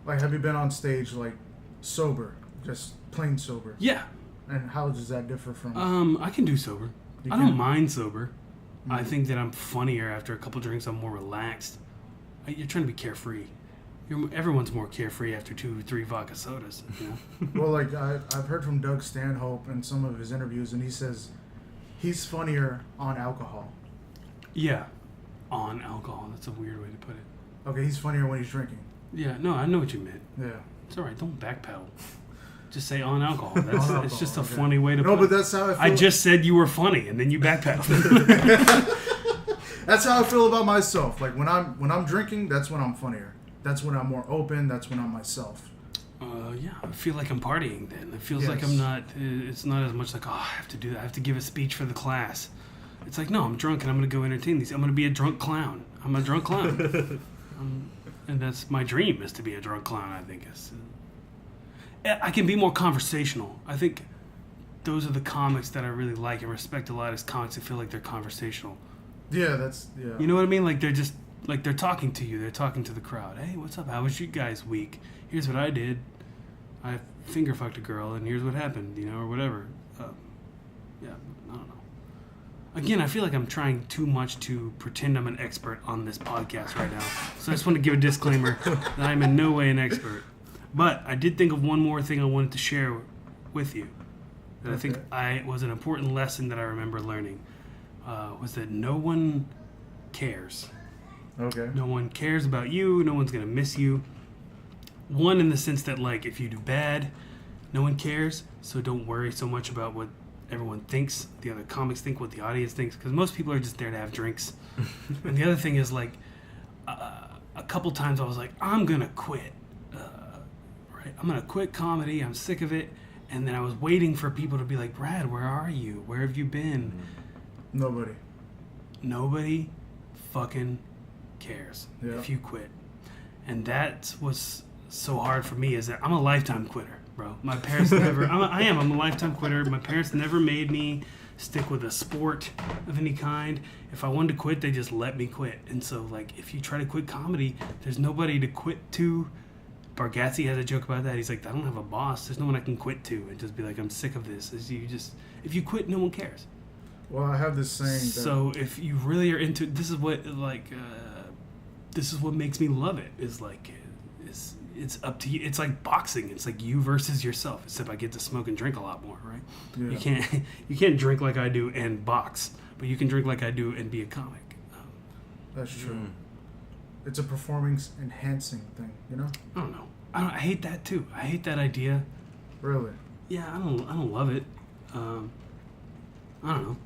Like, have you been on stage, like, sober? Just plain sober? Yeah. And how does that differ from... I can do sober. You I can? don't mind sober. Mm-hmm. I think that I'm funnier after a couple drinks. I'm more relaxed. You're trying to be carefree. Everyone's more carefree after 2 or 3 vodka sodas, you know? Well, like, I've heard from Doug Stanhope in some of his interviews, and he says he's funnier on alcohol. Yeah. On alcohol. That's a weird way to put it. Okay, he's funnier when he's drinking. Yeah, no, I know what you meant. Yeah. It's all right. Don't backpedal. Just say on alcohol. That's On alcohol, it's just a okay. funny way to No, put it. but that's how I feel. I just said you were funny, and then you backpedaled. That's how I feel about myself. Like, when I'm drinking, that's when I'm funnier. That's when I'm more open. That's when I'm myself. Yeah, I feel like I'm partying then. It feels like I'm not, it's not as much like, oh, I have to do that. I have to give a speech for the class. It's like, no, I'm drunk and I'm going to go entertain these. I'm going to be a drunk clown. I'm a drunk clown. And that's my dream, is to be a drunk clown, I think. I can be more conversational. I think those are the comics that I really like and respect a lot. Is comics that feel like they're conversational. Yeah. You know what I mean? Like they're just like they're talking to you. They're talking to the crowd. Hey, what's up? How was you guys' week? Here's what I did. I finger fucked a girl, and here's what happened. Or whatever. Yeah, I don't know. Again, I feel like I'm trying too much to pretend I'm an expert on this podcast right now. So I just want to give a disclaimer that I'm in no way an expert. But I did think of one more thing I wanted to share with you that I think was an important lesson that I remember learning. Was that no one cares. Okay. No one cares about you. No one's going to miss you. One, in the sense that, like, if you do bad, no one cares. So don't worry so much about what everyone thinks, the other comics think, what the audience thinks, because most people are just there to have drinks. And the other thing is, like, a couple times I was like, I'm gonna quit. Right? I'm gonna quit comedy. I'm sick of it. And then I was waiting for people to be like, Brad, where are you? Where have you been? Nobody fucking cares if you quit. And that was so hard for me, is that I'm a lifetime quitter. Bro, my parents never. I'm a lifetime quitter. My parents never made me stick with a sport of any kind. If I wanted to quit, they just let me quit. And so, like, if you try to quit comedy, there's nobody to quit to. Bargatze has a joke about that. He's like, I don't have a boss. There's no one I can quit to and just be like, I'm sick of this. If you quit, no one cares. Well, I have this saying. So if you really are into, this is what makes me love it. Is like, it's up to you. It's like boxing. It's like you versus yourself. Except I get to smoke and drink a lot more, right? Yeah. You can't drink like I do and box, but you can drink like I do and be a comic. That's true. It's a performance enhancing thing, I don't know. I hate that too. I hate that idea. Really? Yeah, I don't love it. I don't know.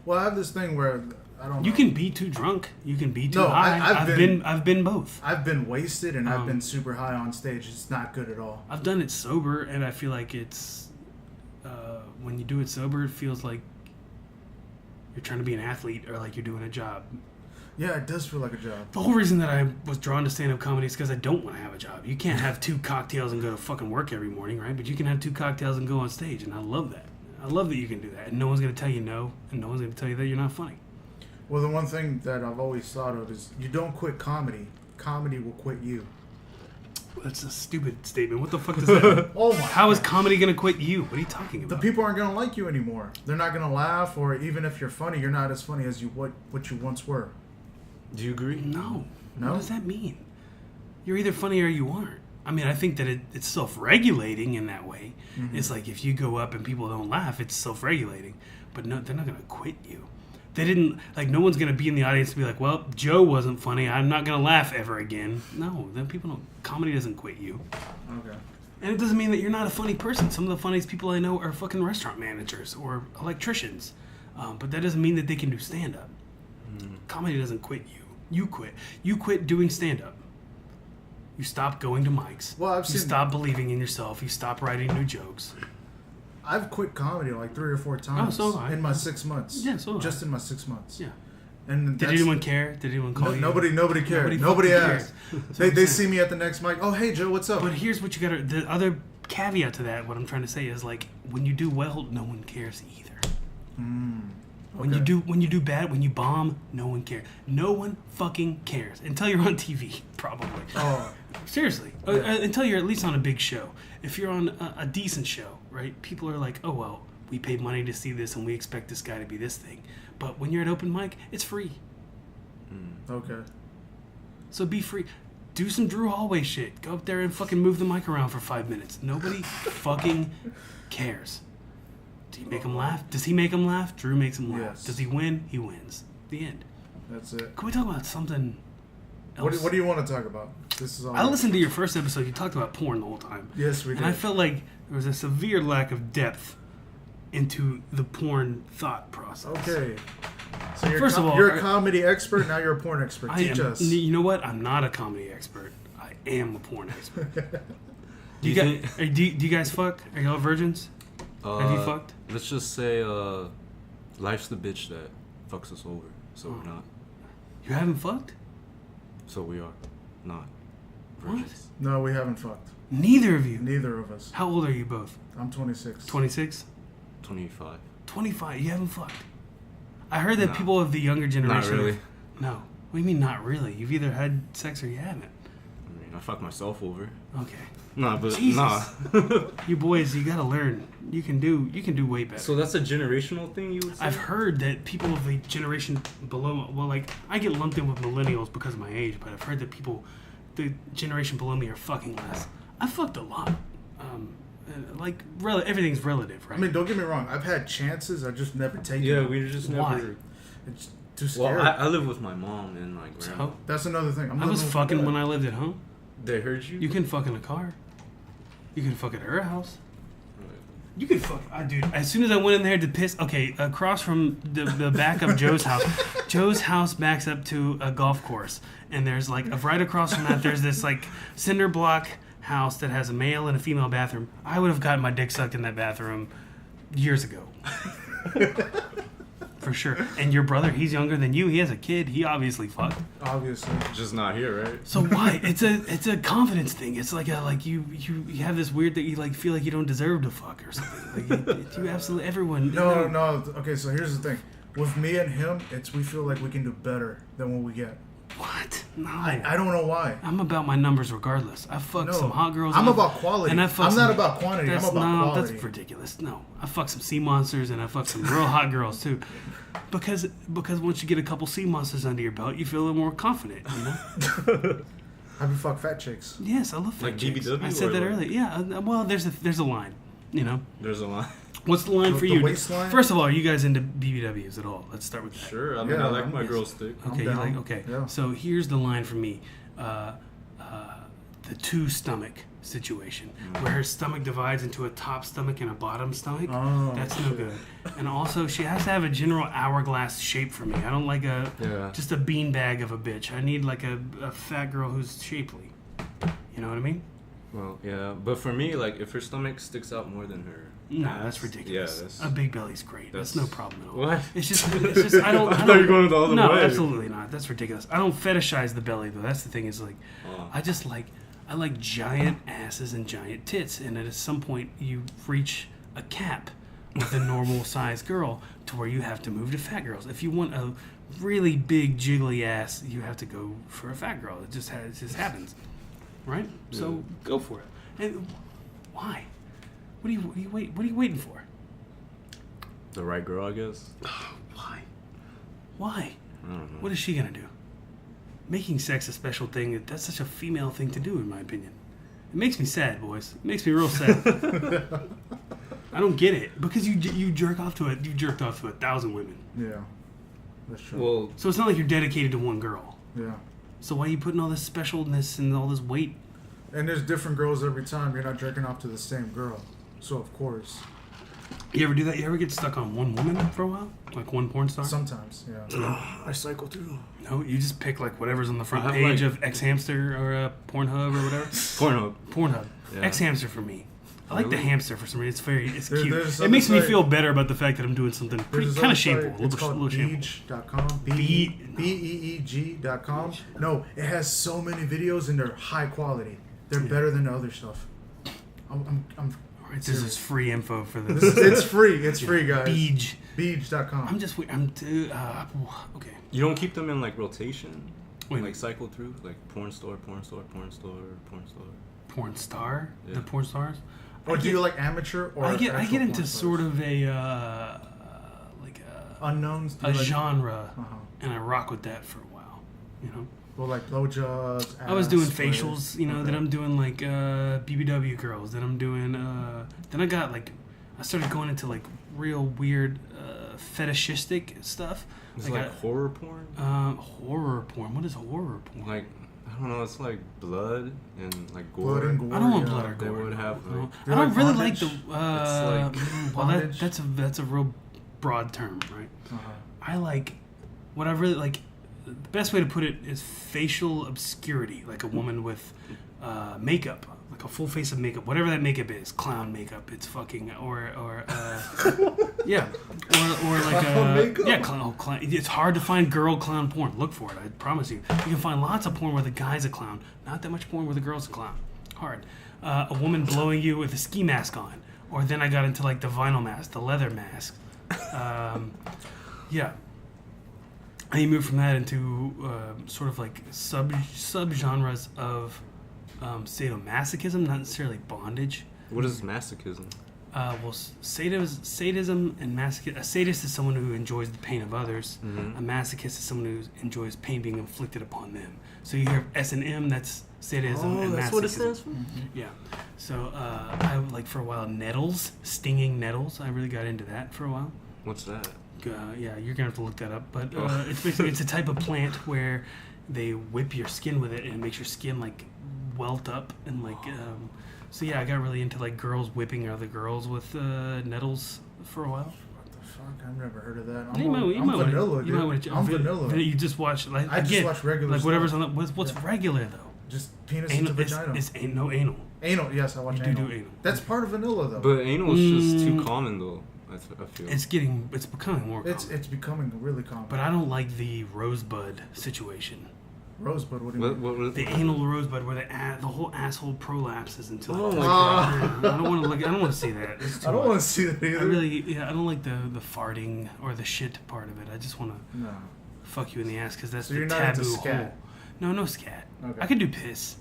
Well, I have this thing where I don't know. You can be too drunk. You can be too high. I've been both. I've been wasted and I've been super high on stage. It's not good at all. I've done it sober, and I feel like it's when you do it sober, it feels like you're trying to be an athlete or like you're doing a job. Yeah, it does feel like a job. The whole reason that I was drawn to stand-up comedy is because I don't want to have a job. You can't have 2 cocktails and go to fucking work every morning, right? But you can have 2 cocktails and go on stage, and I love that. I love that you can do that, and no one's going to tell you no, and no one's going to tell you that you're not funny. Well, the one thing that I've always thought of is you don't quit comedy. Comedy will quit you. That's a stupid statement. What the fuck does that mean? Oh my How is comedy going to quit you? What are you talking about? The people aren't going to like you anymore. They're not going to laugh, or even if you're funny, you're not as funny as what you once were. Do you agree? No. What does that mean? You're either funny or you aren't. I mean, I think that it's self-regulating in that way. Mm-hmm. It's like if you go up and people don't laugh, it's self-regulating. But no, they're not going to quit you. They didn't, like, no one's going to be in the audience to be like, well, Joe wasn't funny. I'm not going to laugh ever again. No, then people don't. Comedy doesn't quit you. Okay. And it doesn't mean that you're not a funny person. Some of the funniest people I know are fucking restaurant managers or electricians. But that doesn't mean that they can do stand-up. Comedy doesn't quit you. You quit. You quit doing stand-up. You stop going to mics. Well, you stop believing in yourself. You stop writing new jokes. I've quit comedy like 3 or 4 times in my 6 months. Yeah, so just in my 6 months. Yeah. And did anyone care? Did anyone call you? Nobody cared. Nobody asked. They see me at the next mic. Oh, hey, Joe, what's up? But here's what you got to... The other caveat to that, what I'm trying to say is, like, when you do well, no one cares either. When you do bad, when you bomb, no one cares. No one fucking cares until you're on TV, probably. Oh, seriously, until you're at least on a big show. If you're on a decent show, right? People are like, oh well, we paid money to see this, and we expect this guy to be this thing. But when you're at open mic, it's free. Okay. So be free. Do some Drew Hallway shit. Go up there and fucking move the mic around for 5 minutes. Nobody fucking cares. Do you make him laugh? Does he make him laugh? Drew makes him laugh. Yes. Does he win? He wins. The end. That's it. Can we talk about something else? What do you want to talk about? This is all. I listened to your first episode. You talked about porn the whole time. Yes, we did. And I felt like there was a severe lack of depth into the porn thought process. Okay. So First of all, you're a comedy expert. Now you're a porn expert. Teach us. You know what? I'm not a comedy expert. I am a porn expert. Do you guys fuck? Are y'all virgins? Have you fucked? Let's just say life's the bitch that fucks us over, so we're not. You haven't fucked? So we are not. What? No, we haven't fucked. Neither of you? Neither of us. How old are you both? I'm 26. 26? 25. 25. You haven't fucked. I heard that No. people of the younger generation. Not really. No. What do you mean not really? You've either had sex or you haven't. I mean, I fucked myself over. Okay. Nah, but Jesus. nah. You boys, you gotta learn. You can do way better. So that's a generational thing, you would say? I've heard that people of the generation below, well, like, I get lumped in with millennials because of my age, but I've heard that people, the generation below me, are fucking less. I fucked a lot. Like, everything's relative, right? I mean, don't get me wrong. I've had chances. I just never taken Yeah, them. we just Why? never. It's too Well, scary. I live with my mom and like grandma. So, That's another thing. I was fucking when I lived at home. They heard you? You can fuck in a car. You can fuck at her house. You can fuck, dude. As soon as I went in there to piss, okay, across from the back of Joe's house backs up to a golf course, and there's like right across from that, there's this like cinder block house that has a male and a female bathroom. I would have gotten my dick sucked in that bathroom years ago, for sure. And your brother, he's younger than you. He has a kid. He obviously fucked. Obviously. Just not here, right? So why? It's a confidence thing. It's like you have this weird that you like feel like you don't deserve to fuck or something. Like you absolutely everyone. No. Okay, so here's the thing. With me and him, we feel like we can do better than what we get. What? No. I don't know why. I'm about my numbers regardless. I fucked some hot girls. I'm about quality. And I I'm fucked not some, about quantity. I'm that's, about no, quality. that's ridiculous. No, I fucked some sea monsters and I fucked some real hot girls too. Because once you get a couple sea monsters under your belt, you feel a little more confident. You know. Have you fucked fat chicks? Yes, I love fat Like chicks. BBW I said or that like- earlier. Yeah. Well, there's a line. You know. There's a line. What's the line for The you? waistline? First of all, are you guys into BBWs at all? Let's start with that. Sure. I mean, Yeah, I like I'm- my girls thick. Okay, you down. like okay. Yeah. So here's the line for me: the two stomach situation, where her stomach divides into a top stomach and a bottom stomach. Oh, That's no good. And also, she has to have a general hourglass shape for me. I don't like just a beanbag of a bitch. I need like a fat girl who's shapely. You know what I mean? Well, yeah. But for me, like, if her stomach sticks out more than her. No, ass, that's ridiculous. Yeah, that's. A big belly's great. That's no problem at all. What? It's just I don't. I thought you were going the other no, way. absolutely not. That's ridiculous. I don't fetishize the belly though. That's the thing. Is like, Oh. I like giant asses and giant tits, and at some point you reach a cap with a normal sized girl to where you have to move to fat girls. If you want a really big jiggly ass, you have to go for a fat girl. It just happens, right? So go for it. And why? What are you waiting for? The right girl, I guess. Why? Why? I don't know. What is she gonna do? Making sex a special thing, that's such a female thing to do, in my opinion. It makes me sad, boys. It makes me real sad. I don't get it. Because you jerk off to it, you jerked off to 1,000 women. Yeah. That's true. Well, So it's not like you're dedicated to one girl. yeah. So why are you putting all this specialness and all this weight? And there's different girls every time. You're not jerking off to the same girl. So, of course. You ever do that? You ever get stuck on one woman for a while? Like one porn star? Sometimes, yeah. I cycle too. No, you just pick like whatever's on the front I have, page like- of X Hamster or Pornhub or whatever. Pornhub. Pornhub. Yeah. X Hamster for me. I like the Really? hamster for some reason. It's There- cute. there's It makes me something feel better about the fact that I'm doing something pretty kind of shameful. It's A called little shameful. Beej.com. Beeg.com. No, it has so many videos and they're high quality. They're better than the other stuff. I'm All right, this is free info for this. it's free. It's free, guys. Beej. Beej.com. I'm just. I'm too. Okay. You don't keep them in like rotation? Wait. Like cycle through? Like porn store, porn store, porn store, porn store. Porn star. Yeah. The porn stars. Or do you like amateur or I get actual into porn sort stars? of a like unknowns? Do a you like- genre, Uh-huh. and I rock with that for a while. You know. Well, like blowjobs. I was doing ass, facials, you know. okay. Then I'm doing like BBW girls. Then I'm doing. Then I got like, I started going into like real weird fetishistic stuff. Is it like I- horror porn? horror porn. What is horror porn? Like, I don't know, it's like blood and like gore. Blood and gore. I don't want yeah. blood or They gore. would have, No. like- I don't like really bondage? like the. like well, bondage? that's a real broad term, right? Uh-huh. I like what I really like. The best way to put it is facial obscurity, like a woman with makeup, like a full face of makeup, whatever that makeup is, clown makeup. It's fucking or yeah, or like makeup? yeah, clown. It's hard to find girl clown porn. Look for it. I promise you. You can find lots of porn where the guy's a clown. Not that much porn where the girl's a clown. Hard. A woman blowing you with a ski mask on. Or then I got into like the vinyl mask, the leather mask. Yeah. And you move from that into sort of like sub-genres of sadomasochism, not necessarily bondage. What is masochism? Well, sadism and masochism. A sadist is someone who enjoys the pain of others. Mm-hmm. A masochist is someone who enjoys pain being inflicted upon them. So you hear S&M, that's sadism and masochism. That's what it stands for? Yeah. So I like for a while nettles, stinging nettles. I really got into that for a while. What's that? Yeah, you're gonna have to look that up. But it's basically it's a type of plant where they whip your skin with it and it makes your skin like welt up and like. So yeah, I got really into like girls whipping other girls with nettles for a while. What the fuck? I've never heard of that. I'm vanilla, dude. I'm vanilla. You just watch like I just watch regular like stuff. whatever's on the what's regular though. Just penis Anal, into vagina. it's no anal. Anal, yes, I watch You anal. do anal. That's part of vanilla though. But anal is just too common though. I feel. It's becoming more common. It's becoming really common. But I don't like the rosebud situation. Rosebud, what do you mean? What The anal rosebud, where the whole asshole prolapses into. Oh Like, my God! I don't want to look. I don't want to see that. It's too I don't much. want to see that either. I don't like the farting or the shit part of it. I just want to No. fuck you in the ass because that's So the you're not into taboo scat? hole. No scat. Okay. I could do piss.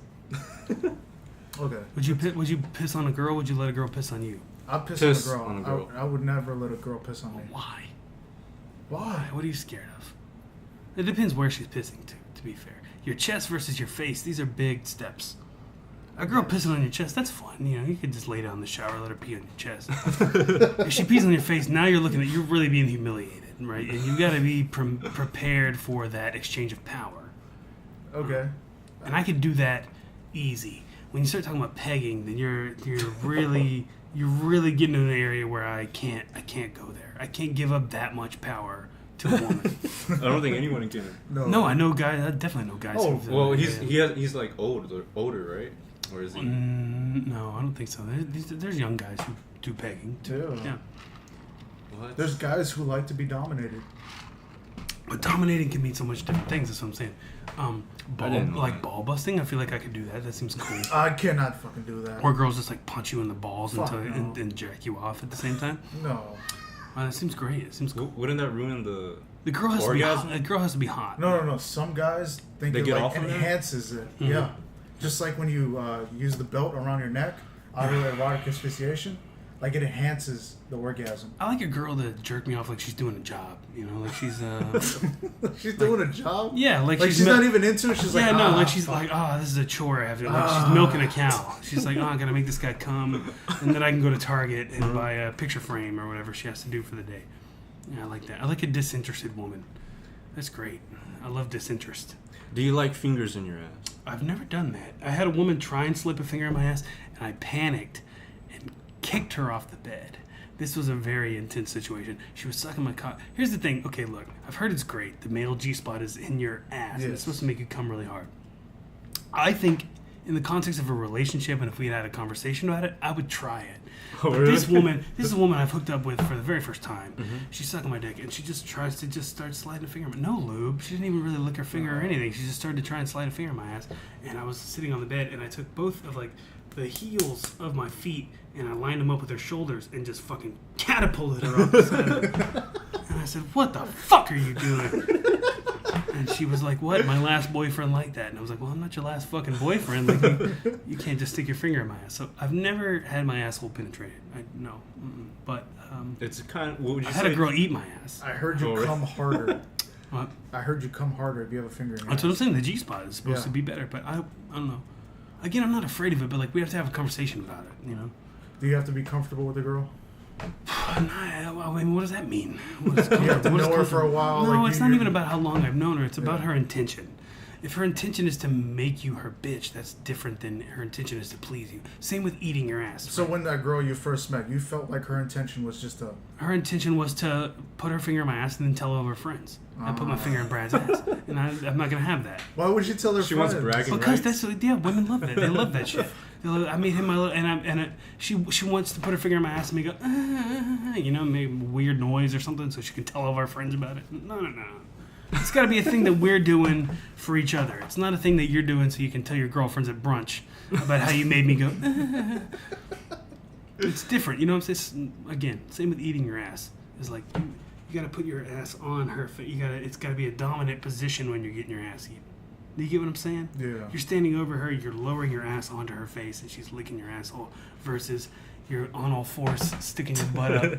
Okay. Would you piss on a girl? Would you let a girl piss on you? I'll piss Piss on on a a girl. girl. I would never let a girl piss on me. Why? Why? What are you scared of? It depends where she's pissing to be fair. Your chest versus your face, these are big steps. A girl pissing on your chest, that's fun. You know, you could just lay down in the shower, let her pee on your chest. If she pees on your face, now you're really being humiliated, right? And you got to be prepared for that exchange of power. Okay. And I could do that easy. When you start talking about pegging, then you're really getting into an area where I can't go there. I can't give up that much power to a woman. I don't think anyone can. No, I know guys. I definitely know guys. Oh, who've, Well, he's like older, right? Or is he? No, I don't think so. There's young guys who do pegging too. Yeah, What? There's guys who like to be dominated. but dominating can mean so much different things. That's what I'm saying. I didn't know that. Ball busting. I feel like I could do that. That seems cool. I cannot fucking do that. Or girls just like punch you in the balls Fuck no. and jerk you off at the same time. No. That seems great. It seems cool. Wouldn't that ruin the? The girl has orgasm? to be hot. The girl has to be hot. No. Some guys think They it get like off on that? enhances it. Mhm. Yeah. Just like when you use the belt around your neck, autoerotic asphyxiation, like it enhances the orgasm. I like a girl to jerk me off like she's doing a job. You know, like she's She's doing a job? yeah, like Like she's mil- not even into it. She's yeah, like, no, ah, like she's fuck. like, oh, this is a chore I have to do. Like she's milking a cow. She's like, oh, I gotta make this guy come, and then I can go to Target and buy a picture frame or whatever she has to do for the day. Yeah, I like that. I like a disinterested woman. That's great. I love disinterest. Do you like fingers in your ass? I've never done that. I had a woman try and slip a finger in my ass, and I panicked and kicked her off the bed. This was a very intense situation. She was sucking my cock. Here's the thing. Okay, look. I've heard it's great. The male G-spot is in your ass, and Yes. it's supposed to make you come really hard. I think in the context of a relationship, and if we had a conversation about it, I would try it. Oh, But really? this is a woman I've hooked up with for the very first time. She's sucking my dick, and she just tries to start sliding a finger. No lube. She didn't even really lick her finger or anything. She just started to try and slide a finger in my ass. And I was sitting on the bed, and I took both of like the heels of my feet, and I lined them up with her shoulders, and just fucking catapulted her off the side of it. And I said, "What the fuck are you doing?" And she was like, "What? My last boyfriend liked that." And I was like, "Well, I'm not your last fucking boyfriend. Like, you can't just stick your finger in my ass." So I've never had my asshole penetrated. No. But It's kind of. What would you I say? had a girl eat my ass. I heard you Oh, really? come harder. What? I heard you come harder if you have a finger in your That's what I'm ass. saying. The G spot is supposed Yeah. to be better, but I don't know. Again, I'm not afraid of it, but like we have to have a conversation about it. You know. Do you have to be comfortable with a girl? I mean, what does that mean? What is You have to what is know her for a comfortable? while. No, like it's you- not even about how long I've known her. It's about Yeah. her intention. If her intention is to make you her bitch, that's different than her intention is to please you. Same with eating your ass. So when that girl you first met, you felt like her intention was just to... Her intention was to put her finger in my ass and then tell all of her friends. I put my finger in Brad's ass, and I'm not gonna have that. Why would you tell her She friends? wants bragging Because rights. women love that. They love that shit. I made him my little, she wants to put her finger in my ass and make make a weird noise or something so she can tell all of our friends about it. No. It's got to be a thing that we're doing for each other. It's not a thing that you're doing so you can tell your girlfriends at brunch about how you made me go. It's different. You know what I'm saying? Again, same with eating your ass. It's like you got to put your ass on her face. It's got to be a dominant position when you're getting your ass eaten. Do you get what I'm saying? Yeah. You're standing over her, you're lowering your ass onto her face, and she's licking your asshole, versus you're on all fours sticking your butt up.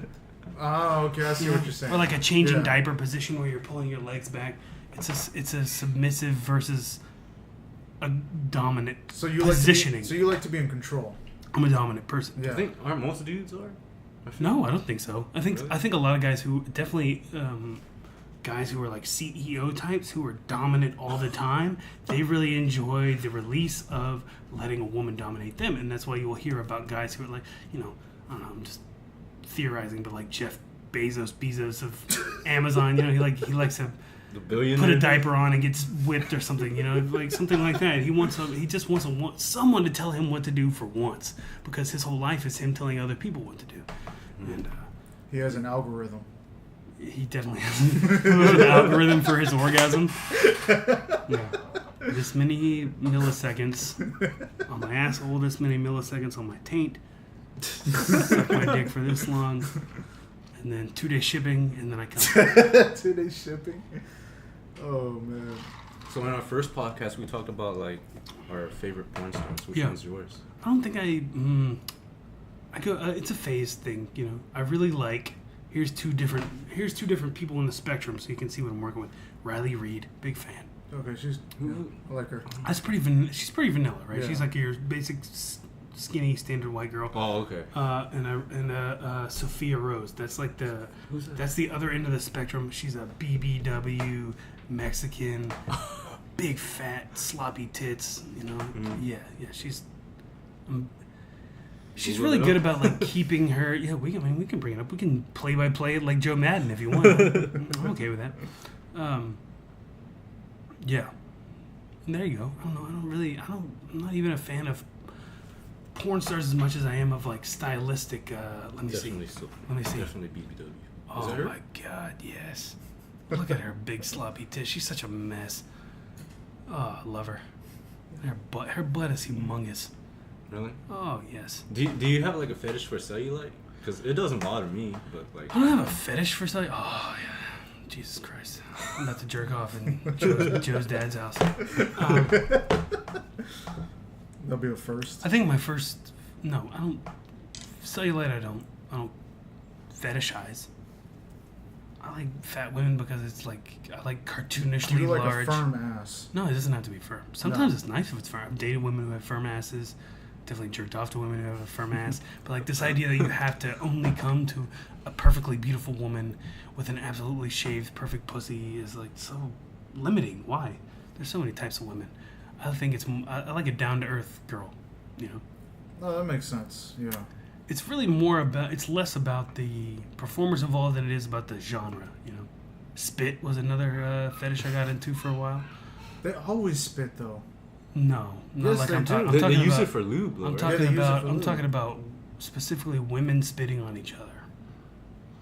Oh, okay. I see what you're saying. Or like a changing diaper position where you're pulling your legs back. It's a submissive versus a dominant positioning. You like to be in control. I'm a dominant person. Yeah. I think aren't most dudes are? No, I don't think so. I think Really? a lot of guys who definitely guys who are like CEO types who are dominant all the time, they really enjoy the release of letting a woman dominate them, and that's why you will hear about guys who are like, I don't know, I'm just theorizing, but like Jeff Bezos of Amazon, he likes to The billionaire. put a diaper on and gets whipped or something, like something like that. He just wants someone to tell him what to do for once, because his whole life is him telling other people what to do. And He has an algorithm. he definitely has an algorithm for his orgasm. Yeah. This many milliseconds on my asshole, this many milliseconds on my taint. Suck my dick for this long. And then 2-day shipping, and then I come. 2-day shipping. Oh, man. So in our first podcast, we talked about like our favorite porn stars. Which Yeah. one's yours? I don't think I go. It's a phase thing, I really like. Here's two different people in the spectrum, so you can see what I'm working with. Riley Reid, big fan. Okay, I like her. She's pretty vanilla, right? Yeah. She's like your basic skinny standard white girl. Oh, okay. And Sophia Rose. That's like Who's that? that's the other end of the spectrum. She's a BBW Mexican, big fat sloppy tits. Yeah. She's really good about like keeping her. Yeah, we can bring it up. We can play by play it like Joe Madden if you want. I'm okay with that. Yeah. And there you go. I don't know. I'm not even a fan of porn stars as much as I am of like stylistic. Let me see. Definitely BBW. Oh my God, yes. Look at her big sloppy tits. She's such a mess. Oh, I love her. Her butt is humongous. Really? Oh yes. Do you have like a fetish for cellulite? Because it doesn't bother me, but like. I don't have a fetish for cellulite. Oh yeah. Jesus Christ. I'm about to jerk off in Joe's dad's house. That'll be a first. I think my first. No, I don't. Cellulite, I don't fetishize. I like fat women because it's like I like cartoonishly You like large. a firm ass. No, it doesn't have to be firm. Sometimes it's nice if it's firm. I've dated women who have firm asses. Definitely jerked off to women who have a firm ass. But like this idea that you have to only come to a perfectly beautiful woman with an absolutely shaved, perfect pussy is like so limiting. Why? There's so many types of women. I think I like a down to earth girl. No, that makes sense. Yeah. It's really it's less about the performers involved than it is about the genre. Spit was another fetish I got into for a while. They always spit though. No, not Yes, like they I'm do. talking. They talking use about, it for lube, though, I'm right? talking Yeah, they use it about. for I'm lube. talking about specifically women spitting on each other.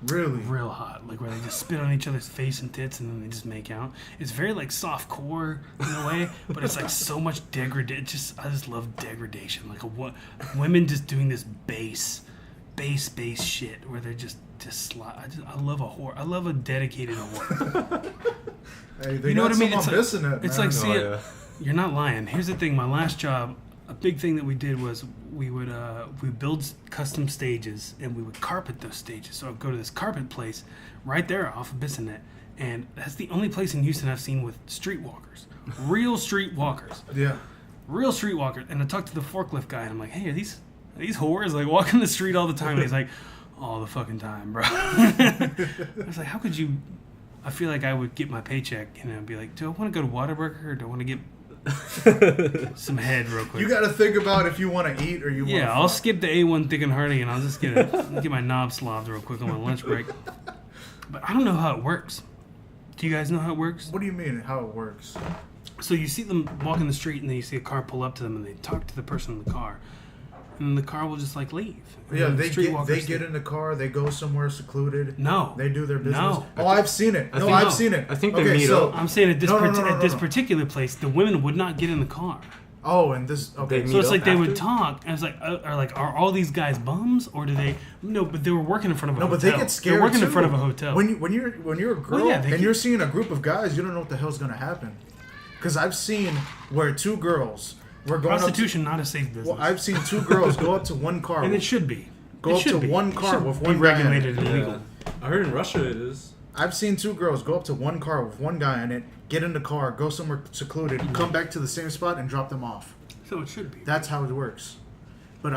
Really? Real hot, like where they just spit on each other's face and tits, and then they just make out. It's very like soft core in a way, but it's like so much degradation. I just love degradation, like women just doing this base shit where they're just I love a whore. I love a dedicated whore. Hey, they You know got what I mean? some It's on like- Bissonnet, it's man. like see- Oh, yeah. You're not lying. Here's the thing. My last job, a big thing that we did was we build custom stages and we would carpet those stages. So I'd go to this carpet place right there off of Bissonnet, and that's the only place in Houston I've seen with streetwalkers, real streetwalkers, Yeah. real streetwalkers. And I talked to the forklift guy, and I'm like, "Hey, are these whores like walking the street all the time?" And he's like, "All the fucking time, bro." I was like, "How could you?" I feel like I would get my paycheck and I'd be like, "Do I want to go to Whataburger or do I want to get some head real quick?" You got to think about if you want to eat or you want to Yeah, I'll skip the A1 thick and hearty and I'll just get my knob slobbed real quick on my lunch break. But I don't know how it works. Do you guys know how it works? What do you mean how it works? So you see them walk in the street and then you see a car pull up to them and they talk to the person in the car. And the car will just like leave. And Yeah, then they streetwalkers get in the car, they go somewhere secluded. No. They do their business. No. Oh, I've seen it. I No, think- I've seen it. I think they okay, meet so up. I'm saying at this No, no, no, at this no. particular place, the women would not get in the car. Oh, and this okay. They So meet it's up like they would after? talk. And it's like, are all these guys bums, or do they? No, but they were working in front of a No, hotel. but they get scared. They're working too. in front of a hotel. When you're a girl yeah, they and can- you're seeing a group of guys, you don't know what the hell's gonna happen. Because I've seen where two girls were going Prostitution not a safe business, Well, I've seen two girls go up to one car. and it should be. Go It up should to be. one It car should with be one guy in regulated and Yeah. legal. I heard in Russia it is. I've seen two girls go up to one car with one guy in it, get in the car, go somewhere secluded, come back to the same spot, and drop them off. So it should be. That's how it works. But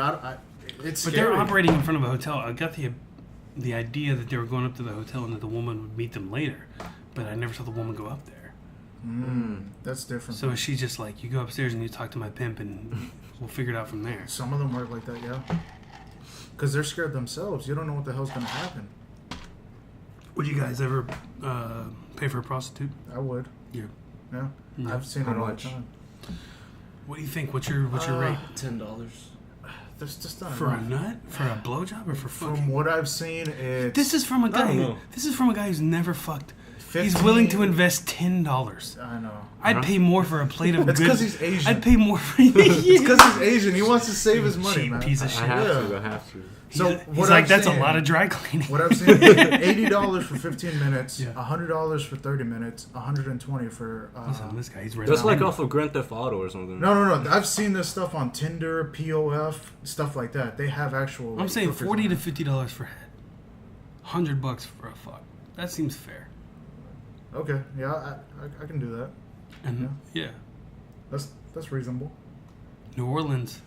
it's But scary. they're operating in front of a hotel. I got the idea that they were going up to the hotel and that the woman would meet them later, but I never saw the woman go up there. That's different. So she's just like, you go upstairs and you talk to my pimp, and we'll figure it out from there. Some of them work like that, yeah. Because they're scared themselves. You don't know what the hell's gonna happen. Would you guys ever pay for a prostitute? I would. Yeah. Yeah. Yeah. I've seen How it all much? the time. What do you think? What's your rate $10. There's just not for a enough. nut, for a blowjob, or for fucking? From what I've seen, it's This is from a guy. don't know. This is from a guy who's never fucked. 15. He's willing to invest $10. I know. I'd pay more for a plate of. It's good- 'cause he's Asian. I'd pay more for. It's because he's Asian. He wants to save his money, Cheap man. piece of I shit. have to. So He's what like, I'm that's saying, a lot of dry cleaning. What I've seen, $80 for 15 minutes, Yeah. $100 for 30 minutes, $120 for. Listen, this guy, he's That's like renowned. off of Grand Theft Auto or something. No. I've seen this stuff on Tinder, POF, stuff like that. They have actual. I'm like, saying hookers $40 on to it. $50 for head. $100 for a fuck. That seems fair. Okay, yeah, I can do that. And yeah, That's reasonable. New Orleans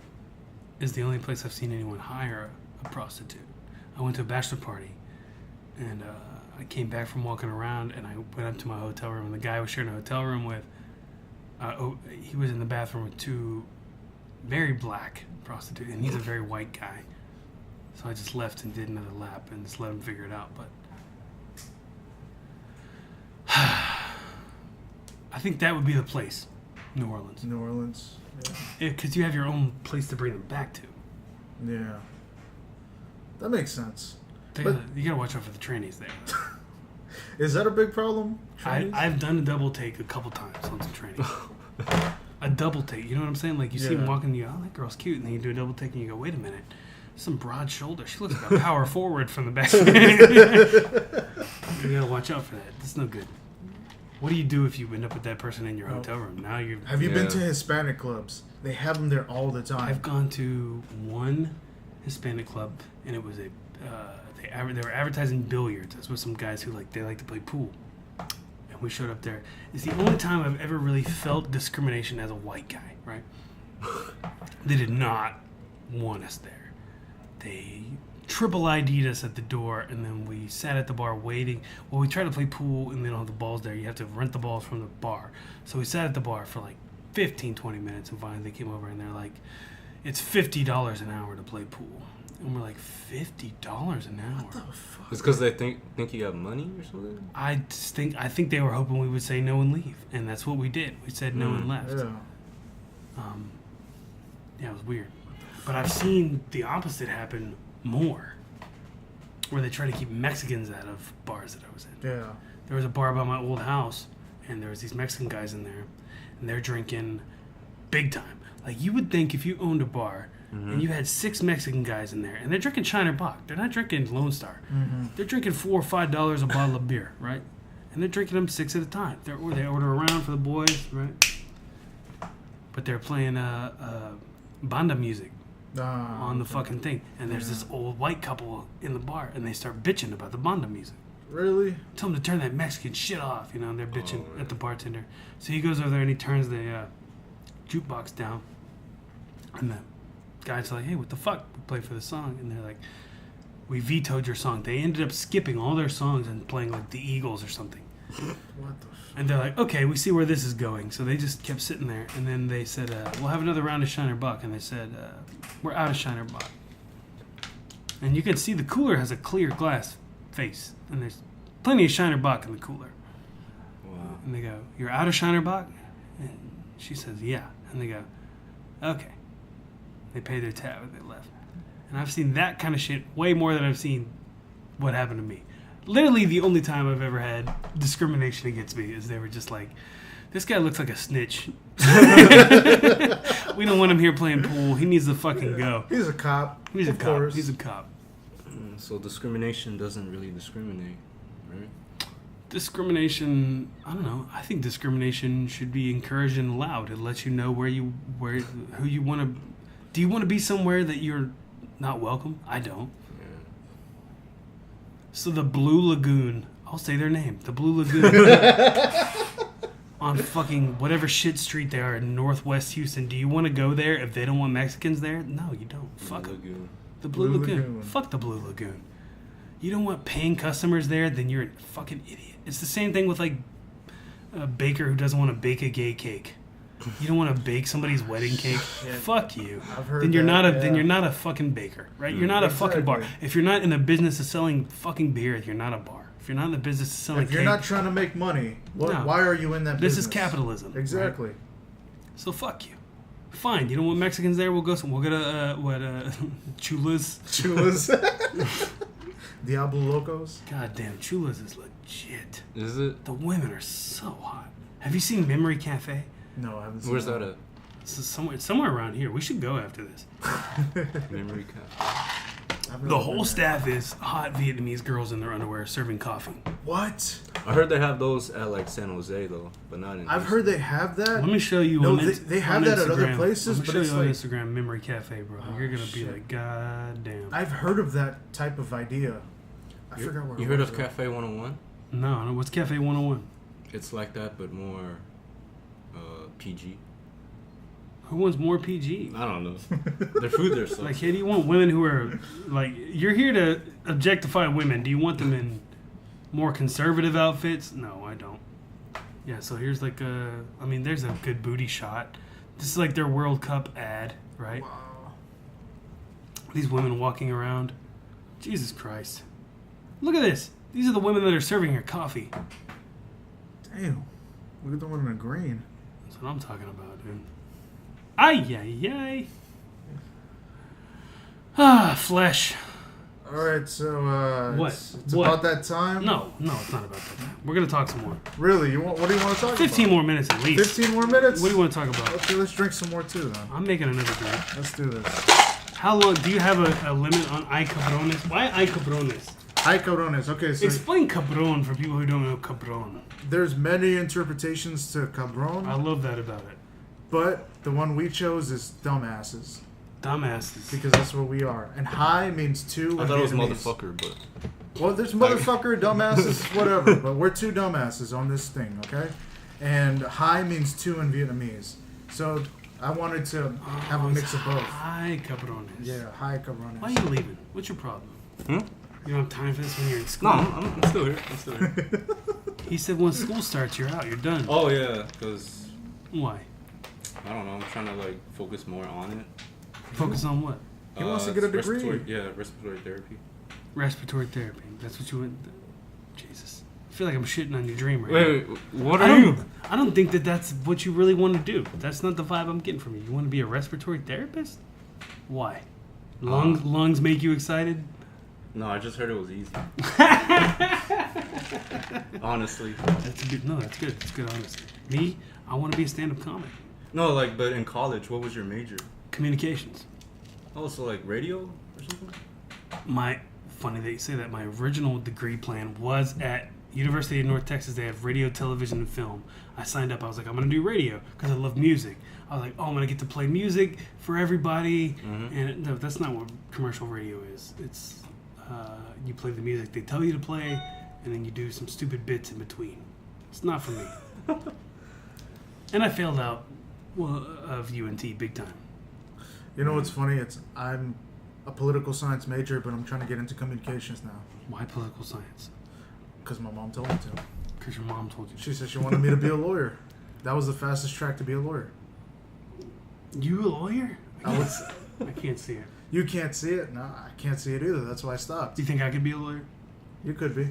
is the only place I've seen anyone hire a prostitute. I went to a bachelor party, and I came back from walking around, and I went up to my hotel room, and the guy I was sharing a hotel room with, he was in the bathroom with two very black prostitutes, and he's a very white guy. So I just left and did another lap and just let him figure it out. But I think that would be the place, New Orleans. New Orleans. Because you have your own place to bring them back to. Yeah. That makes sense. You gotta watch out for the trannies there. Is that a big problem? Trannies? I've done a double take a couple times on some trannies. A double take, you know what I'm saying? Like you see them Yeah. walking, and you go, "Oh, that girl's cute," and then you do a double take, and you go, "Wait a minute, some broad shoulder. She looks like a power forward from the back." You gotta watch out for that. That's no good. What do you do if you end up with that person in your hotel room? Now you're. Have you been Yeah. to Hispanic clubs? They have them there all the time. I've gone to one Hispanic club, and it was a they were advertising billiards. That's with some guys who like to play pool, and we showed up there. It's the only time I've ever really felt discrimination as a white guy. Right? They did not want us there. They triple ID'd us at the door, and then we sat at the bar waiting. Well, we tried to play pool, and they don't have the balls there. You have to rent the balls from the bar. So we sat at the bar for like 15, 20 minutes, and finally they came over, and they're like, it's $50 an hour to play pool. And we're like, $50 an hour? What the fuck? It's because they think you got money or something? I think they were hoping we would say no and leave, and that's what we did. We said no and left. Yeah. Yeah, it was weird. But I've seen the opposite happen more, where they try to keep Mexicans out of bars that I was in. Yeah. There was a bar by my old house, and there was these Mexican guys in there, and they're drinking big time. Like, you would think if you owned a bar, and you had 6 Mexican guys in there, and they're drinking Shiner Bock. They're not drinking Lone Star. They're drinking $4 or $5 a bottle of beer, right? And they're drinking them 6 at a time. They order around for the boys, right? But they're playing banda music on the fucking thing. And there's this old white couple in the bar, and they start bitching about the banda music. Really? Tell them to turn that Mexican shit off, and they're bitching at the bartender. So he goes over there and he turns the jukebox down, and the guy's like, "Hey, what the fuck? We play for the song," and they're like, "We vetoed your song." They ended up skipping all their songs and playing like the Eagles or something. What the And they're like, "Okay, we see where this is going." So they just kept sitting there, and then they said, "We'll have another round of Shiner Buck," and they said, "We're out of Shiner Buck." And you can see the cooler has a clear glass face, and there's plenty of Shiner Buck in the cooler. Wow. And they go, "You're out of Shiner Buck?" And she says, "Yeah." And they go, "Okay." They pay their tab and they left. And I've seen that kind of shit way more than I've seen what happened to me. Literally the only time I've ever had discrimination against me is they were just like, This guy looks like a snitch. We don't want him here playing pool. He needs to fucking go. He's a cop. He's a of cop. course. He's a cop. So discrimination doesn't really discriminate, right? Discrimination, I don't know. I think discrimination should be encouraged and allowed. It lets you know who you want to. Do you want to be somewhere that you're not welcome? I don't. Yeah. So the Blue Lagoon, I'll say their name, the Blue Lagoon, on fucking whatever shit street they are in Northwest Houston. Do you want to go there if they don't want Mexicans there? No, you don't. Fuck Blue them. Lagoon. The Blue Lagoon. Lagoon. Fuck the Blue Lagoon. You don't want paying customers there, then you're a fucking idiot. It's the same thing with like a baker who doesn't want to bake a gay cake. You don't want to bake somebody's wedding cake. Yeah. Fuck you. I've heard Then you're that, not a yeah. then you're not a fucking baker, right? You're not a fucking bar. Exactly. If you're not in the business of selling fucking beer, you're not a bar. If you're not in the business of selling If you're cake, not trying to make money, No. why are you in that this business? is capitalism. Exactly. right? So fuck you. Fine. You don't want Mexicans there? We'll go. We'll get a Chulas. Chulas. Diablo Locos. God damn, Chulas is legit. Is it? The women are so hot. Have you seen Memory Cafe? No, I haven't seen Where's that at? This is somewhere around here. We should go after this. Memory Cafe. I've never The been whole there. staff is hot Vietnamese girls in their underwear serving coffee. What? I heard they have those at like San Jose though, but not in. I've Houston. heard they have that. Let me show you. No, on they have that at other Instagram. places, Let me but show it's you on like- Instagram Memory Cafe, bro. Oh, You're gonna be shit. like, God damn. I've heard of that type of idea. I You, forgot where you it heard was, of though. Cafe 101? No, what's Cafe 101? It's like that, but more PG. Who wants more PG? I don't know. Their food there sucks. Like, hey, do you want women who are like? You're here to objectify women. Do you want them in more conservative outfits? No, I don't. Yeah, so here's like I mean, there's a good booty shot. This is like their World Cup ad, right? Wow. These women walking around. Jesus Christ. Look at this. These are the women that are serving your coffee. Damn. Look at the one in the green. That's what I'm talking about, dude. Ay, ay, ay. Ah, flesh. All right, so What? It's What? about that time. No, it's not about that. We're going to talk some more. Really? What do you want to talk 15 about? more minutes at least. 15 more minutes. What do you want to talk about? Okay, let's drink some more too then. I'm making another drink. Let's do this. How long do you have a limit on ay cabrones? Why ay cabrones? Hi, Cabrones. Okay, so Explain cabron for people who don't know cabron. there's many interpretations to cabron, I love that about it. but the one we chose is dumbasses Dumbasses. because that's what we are. And hi means two. I in thought it was Vietnamese. motherfucker, but Well, there's motherfucker, dumbasses, whatever. But we're two dumbasses on this thing, okay? And hi means two in Vietnamese. So I wanted to have a mix of both. Ay cabrones. Yeah, hi, Cabrones. Why are you leaving? What's your problem? Hmm? You don't have time for this when you're in school? No, I'm still here. I'm still here. He said when school starts, you're out. You're done. Oh yeah, because Why? I don't know. I'm trying to like focus more on it. Focus on what? He wants to get a degree. Respiratory therapy. Respiratory therapy. That's what you want. Jesus. I feel like I'm shitting on your dream right Wait, what now. are you? I don't think that that's what you really want to do. That's not the vibe I'm getting from you. You want to be a respiratory therapist? Why? Lungs make you excited? No, I just heard it was easy. Honestly. That's good. No, that's good. That's good, honestly. Me, I want to be a stand-up comic. No, like, but in college, what was your major? Communications. Oh, so like radio or something? Funny that you say that. My original degree plan was at University of North Texas. They have radio, television, and film. I signed up. I was like, I'm going to do radio because I love music. I was like, oh, I'm going to get to play music for everybody. Mm-hmm. And no, that's not what commercial radio is. It's you play the music they tell you to play, and then you do some stupid bits in between. It's not for me. And I failed out of UNT big time. You know what's funny? I'm a political science major, but I'm trying to get into communications now Why political science? because my mom told me to. Because your mom told you. She said she wanted me to be a lawyer. That was the fastest track to be a lawyer. You a lawyer? I was. I can't see it. You can't see it? No, I can't see it either. That's why I stopped. Do you think I could be a lawyer? You could be.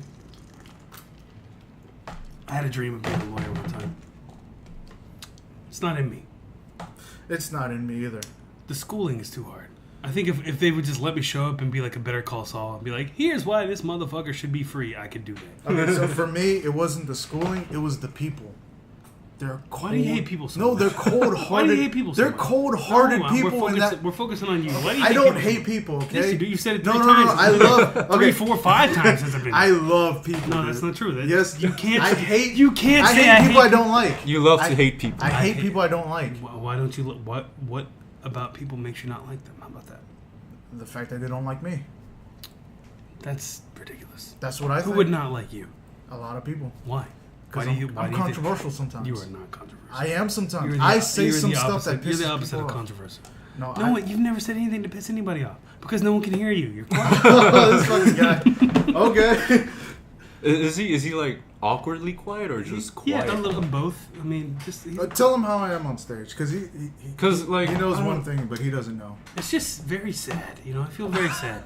I had a dream of being a lawyer one time. It's not in me. It's not in me either. The schooling is too hard. I think if they would just let me show up and be like a Better Call Saul and be like, here's why this motherfucker should be free, I could do that. Okay, so for me, it wasn't the schooling, it was the people. They're cold. Why do you hate people so No, much? they're cold-hearted. Why do you hate people so They're much? cold-hearted No, people. we're focusing on you. Why do you I hate don't people? hate people, okay? Yes, you do. You said it No, three no, no, times. I love... Okay. 3, 4, 5 times has it been. I love people. No, dude. that's not true. Yes, you can't. I hate. You can't I say hate people I don't like. You love to hate people. I hate people I don't like. Why don't you? What about people makes you not like them? How about that? The fact that they don't like me. That's ridiculous. That's what I think. Who would not like you? A lot of people. Why? Because Why I'm, do you? Why I'm do you think- controversial sometimes. You are not controversial. I am sometimes. You're the- I say you're some the stuff opposite. that pisses You're the opposite people of off. controversial. No, No, you've never said anything to piss anybody off because no one can hear you. You're quiet. This fucking guy. Okay. Is he like awkwardly quiet or just quiet? Yeah, a little of both. I mean, just Tell him how I am on stage, because he 'Cause, like, he knows I one don't- thing, but he doesn't know. it's just very sad. You know, I feel very sad.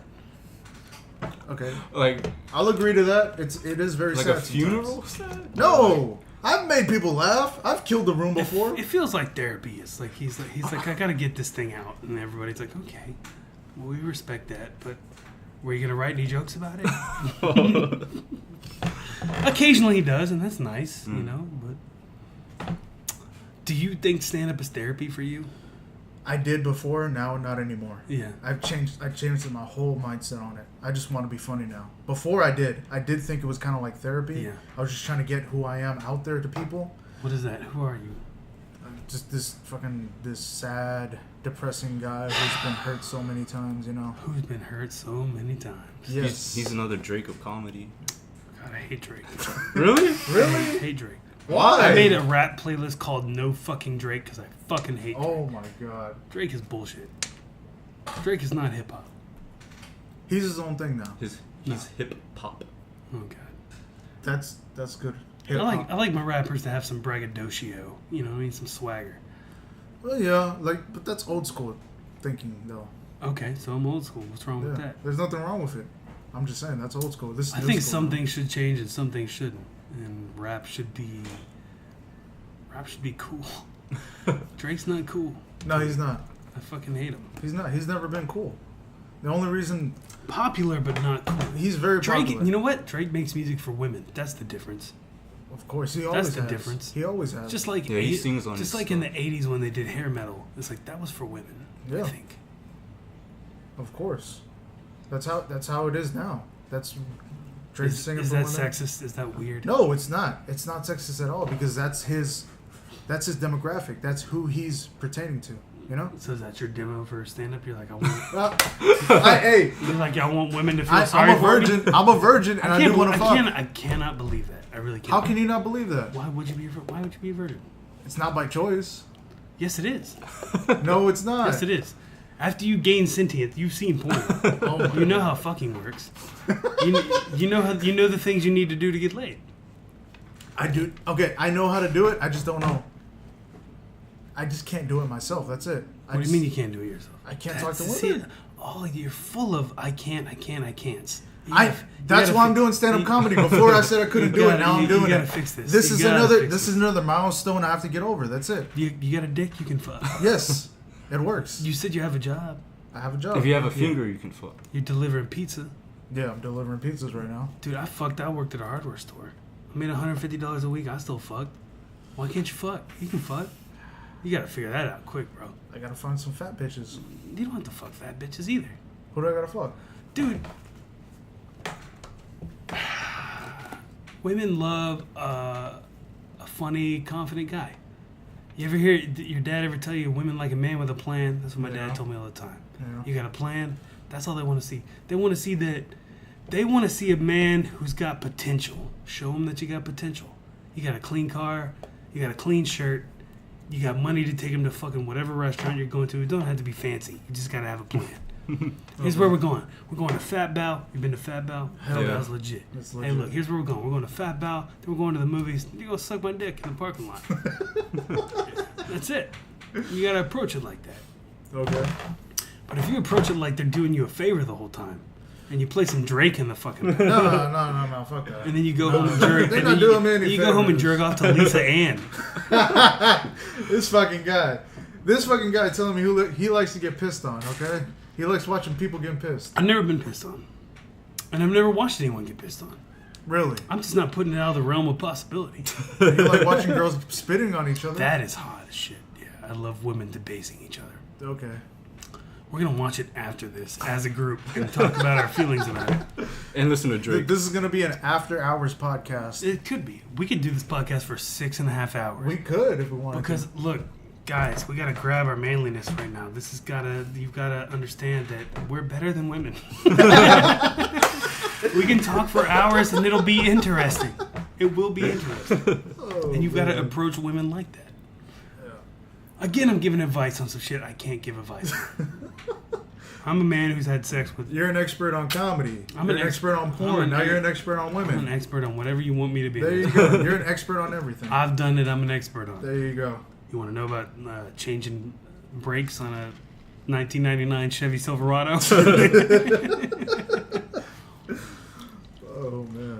Okay, Like I'll agree to that. It is very like sad. a funeral? sometimes. No, I've made people laugh. I've killed the room before. It feels like therapy. It's like he's like I gotta get this thing out, and everybody's like, okay, well, we respect that, but were you gonna write any jokes about it? Occasionally he does, and that's nice, you know. But do you think stand up is therapy for you? I did before, now not anymore. Yeah. I changed my whole mindset on it. I just want to be funny now. Before I did think it was kind of like therapy. Yeah. I was just trying to get who I am out there to people. What is that? Who are you? Just this sad, depressing guy who's been hurt so many times, you know. Who's been hurt so many times? Yes. He's another Drake of comedy. God, I hate Drake. Really? Really? I hate Drake. Why? I made a rap playlist called No Fucking Drake because I fucking hate Drake. Oh my god. Drake is bullshit. Drake is not hip hop. He's his own thing now. He's hip hop. Oh god. That's good. I like my rappers to have some braggadocio. You know what I mean? Some swagger. Well, yeah, but that's old school thinking, though. Okay, so I'm old school. What's wrong with Yeah, that? there's nothing wrong with it. I'm just saying that's old school. This I new think school some now. things should change and some things shouldn't. And rap should be cool. Drake's not cool. No, he's not. I fucking hate him. He's not. He's never been cool. The only reason Popular but not cool. he's very Drake, popular. you know what? Drake makes music for women. That's the difference. Of course, he always the has. difference. He always has. Just like Yeah, he sings on just his like in the stuff. '80s when they did hair metal. It's like that was for women. I Yeah. think. Of course. That's how it is now. That's Drake's singing Is for that women. sexist? Is that weird? No, it's not. It's not sexist at all because that's his demographic. That's who he's pertaining to. You know. So is that your demo for stand-up? You're like, I want. Well, hey, You're like, I want women to feel I'm sorry a for me. virgin. I'm a virgin, and I do want to fuck. I cannot believe that. I really can't. How can you not believe that? Why would you be? Why would you be a virgin? It's not by choice. Yes, it is. No, it's not. Yes, it is. After you gain sentience, you've seen porn. Oh, You know how fucking works. You know the things you need to do to get laid. I do. Okay, I know how to do it. I just don't know. I just can't do it myself. That's it. What do you mean you can't do it yourself? I can't talk to See, women. oh, you're full of I can't. That's That's why I'm doing stand-up comedy. Before I said I couldn't do it. Now I'm doing You gotta it. fix this. This You is gotta another. fix This is another milestone I have to get over. That's it. You got a dick you can fuck. Yes, it works. You said you have a job. I have a job. If you have a finger, you can fuck. You're delivering pizza. Yeah, I'm delivering pizzas right now. Dude, I worked at a hardware store. I made $150 a week. I still fucked. Why can't you fuck? You can fuck. You gotta figure that out quick, bro. I gotta find some fat bitches. You don't have to fuck fat bitches either. Who do I gotta fuck? Dude. Women love a funny, confident guy. You ever hear your dad ever tell you women like a man with a plan? That's what my Yeah. dad told me all the time. Yeah. You got a plan? That's all they want to see. They want to see that. They want to see a man who's got potential. Show them that you got potential. You got a clean car. You got a clean shirt. You got money to take him to fucking whatever restaurant you're going to. It don't have to be fancy. You just got to have a plan. Here's where we're going. We're going to Fat Bow. You been to Fat Bow? Hell Fat yeah. Bow's legit. It's Hey, legit. look, here's where we're going. We're going to Fat Bow. Then we're going to the movies. You're going to suck my dick in the parking lot. That's it. You got to approach it like that. Okay. But if you approach it like they're doing you a favor the whole time, and you play some Drake in the fucking No, fuck that. and then you go home and jerk, They're and not then you, doing me any you go home and favors. jerk off to Lisa Ann. This fucking guy telling me he likes to get pissed on. Okay, he likes watching people getting pissed. I've never been pissed on, and I've never watched anyone get pissed on. Really? I'm just not putting it out of the realm of possibility. You like watching girls spitting on each other? That is hot as shit. Yeah, I love women debasing each other. Okay. We're gonna watch it after this as a group and talk about our feelings about it. And listen to Drake. This is going to be an after-hours podcast. It could be. We could do this podcast for 6.5 hours. We could if we wanted Because to. look, guys, we gotta grab our manliness right now. You've gotta understand that we're better than women. We can talk for hours and it'll be interesting. It will be interesting. And you've got to approach women like that. Yeah. Again, I'm giving advice on some shit I can't give advice on. I'm a man who's had sex with... You're an expert on comedy. I'm You're an an expert on porn. Now you're an expert on women. I'm an expert on whatever you want me to be. There you go. You're an expert on everything. I've done it. I'm an expert on. There you go. You want to know about changing brakes on a 1999 Chevy Silverado? Oh, man.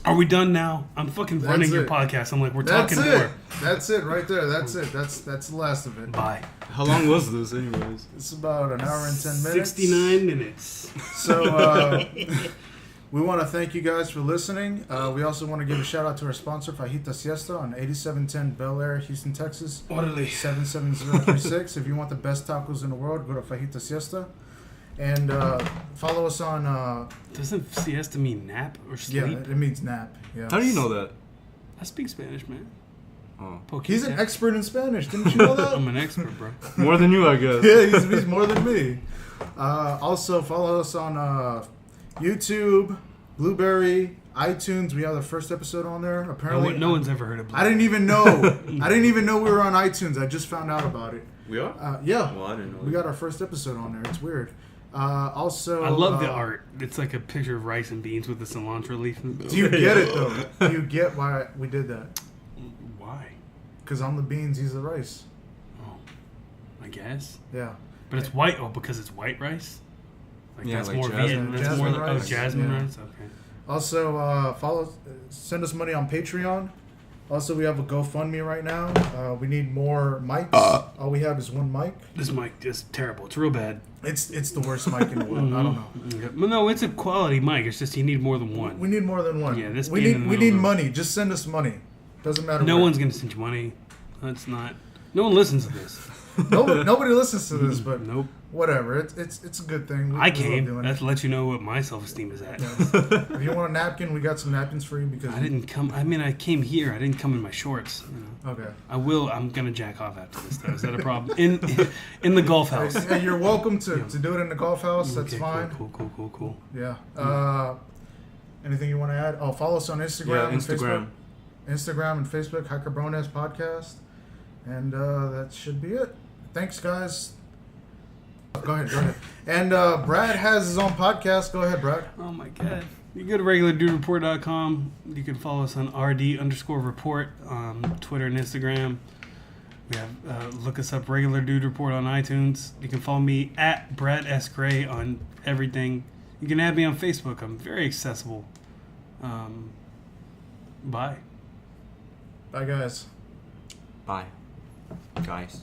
Are we done now? I'm fucking running your podcast. I'm like, we're talking more. That's it right there. That's it. That's the last of it. Bye. How long was this, anyways? It's about an hour and 10 minutes. 69 minutes. So, we want to thank you guys for listening. We also want to give a shout out to our sponsor, Fajita Siesta, on 8710 Bel Air, Houston, Texas. Orderly. 77036. If you want the best tacos in the world, go to Fajita Siesta. And follow us on... Doesn't siesta mean nap or sleep? yeah, it means nap. Yeah. How do you know that? I speak Spanish, man. Oh. He's an expert in Spanish. Didn't you know that? I'm an expert, bro. More than you, I guess. Yeah, he's more than me. Also, follow us on YouTube, Blueberry, iTunes. We have the first episode on there. Apparently, No one's ever heard of I didn't even know. I didn't even know we were on iTunes. I just found out about it. We are? Yeah. Well, I didn't know. We got our first episode on there. It's weird. Also, I love the art. It's like a picture of rice and beans with the cilantro leaf. Do you get it though? Do you get why we did that? Why? Because I'm the beans, he's the rice. Oh, I guess. Yeah. But it's white. Oh, because it's white rice. Like Yeah, that's like more jasmine- vegan. That's more jasmine rice. jasmine Yeah. rice. Okay. Also, send us money on Patreon. Also, we have a GoFundMe right now. We need more mics. All we have is one mic. This mic is terrible. It's real bad. It's the worst mic in the world. I don't know. Okay. Well, no, it's a quality mic. It's just you need more than one. We need more than one. Yeah, this we being in the need middle of- money. Just send us money. Doesn't matter. No where. one's gonna send you money. That's not. No one listens to this. Nobody listens to this, but Nope. whatever. It's a good thing. We I love came. doing That's it. to let you know what my self-esteem is at. If you want a napkin, we got some napkins for you because I didn't come. I mean, I came here. I didn't come in my shorts. You know. Okay. I will. I'm gonna jack off after this. Though. Is that a problem? In the golf house. Hey, you're welcome to do it in the golf house. That's Okay, fine. Cool. Yeah. Anything you want to add? Oh, follow us on Instagram. Yeah, and Instagram. Instagram and Facebook, Cabrones Podcast. And that should be it. Thanks, guys. Go ahead. And Brad has his own podcast. Go ahead, Brad. Oh my god. You go to regulardudereport.com. You can follow us on RD_report on Twitter and Instagram. We have look us up Regular Dude Report on iTunes. You can follow me at Brad S. Gray on everything. You can add me on Facebook. I'm very accessible. Bye. Bye, guys. Bye, guys.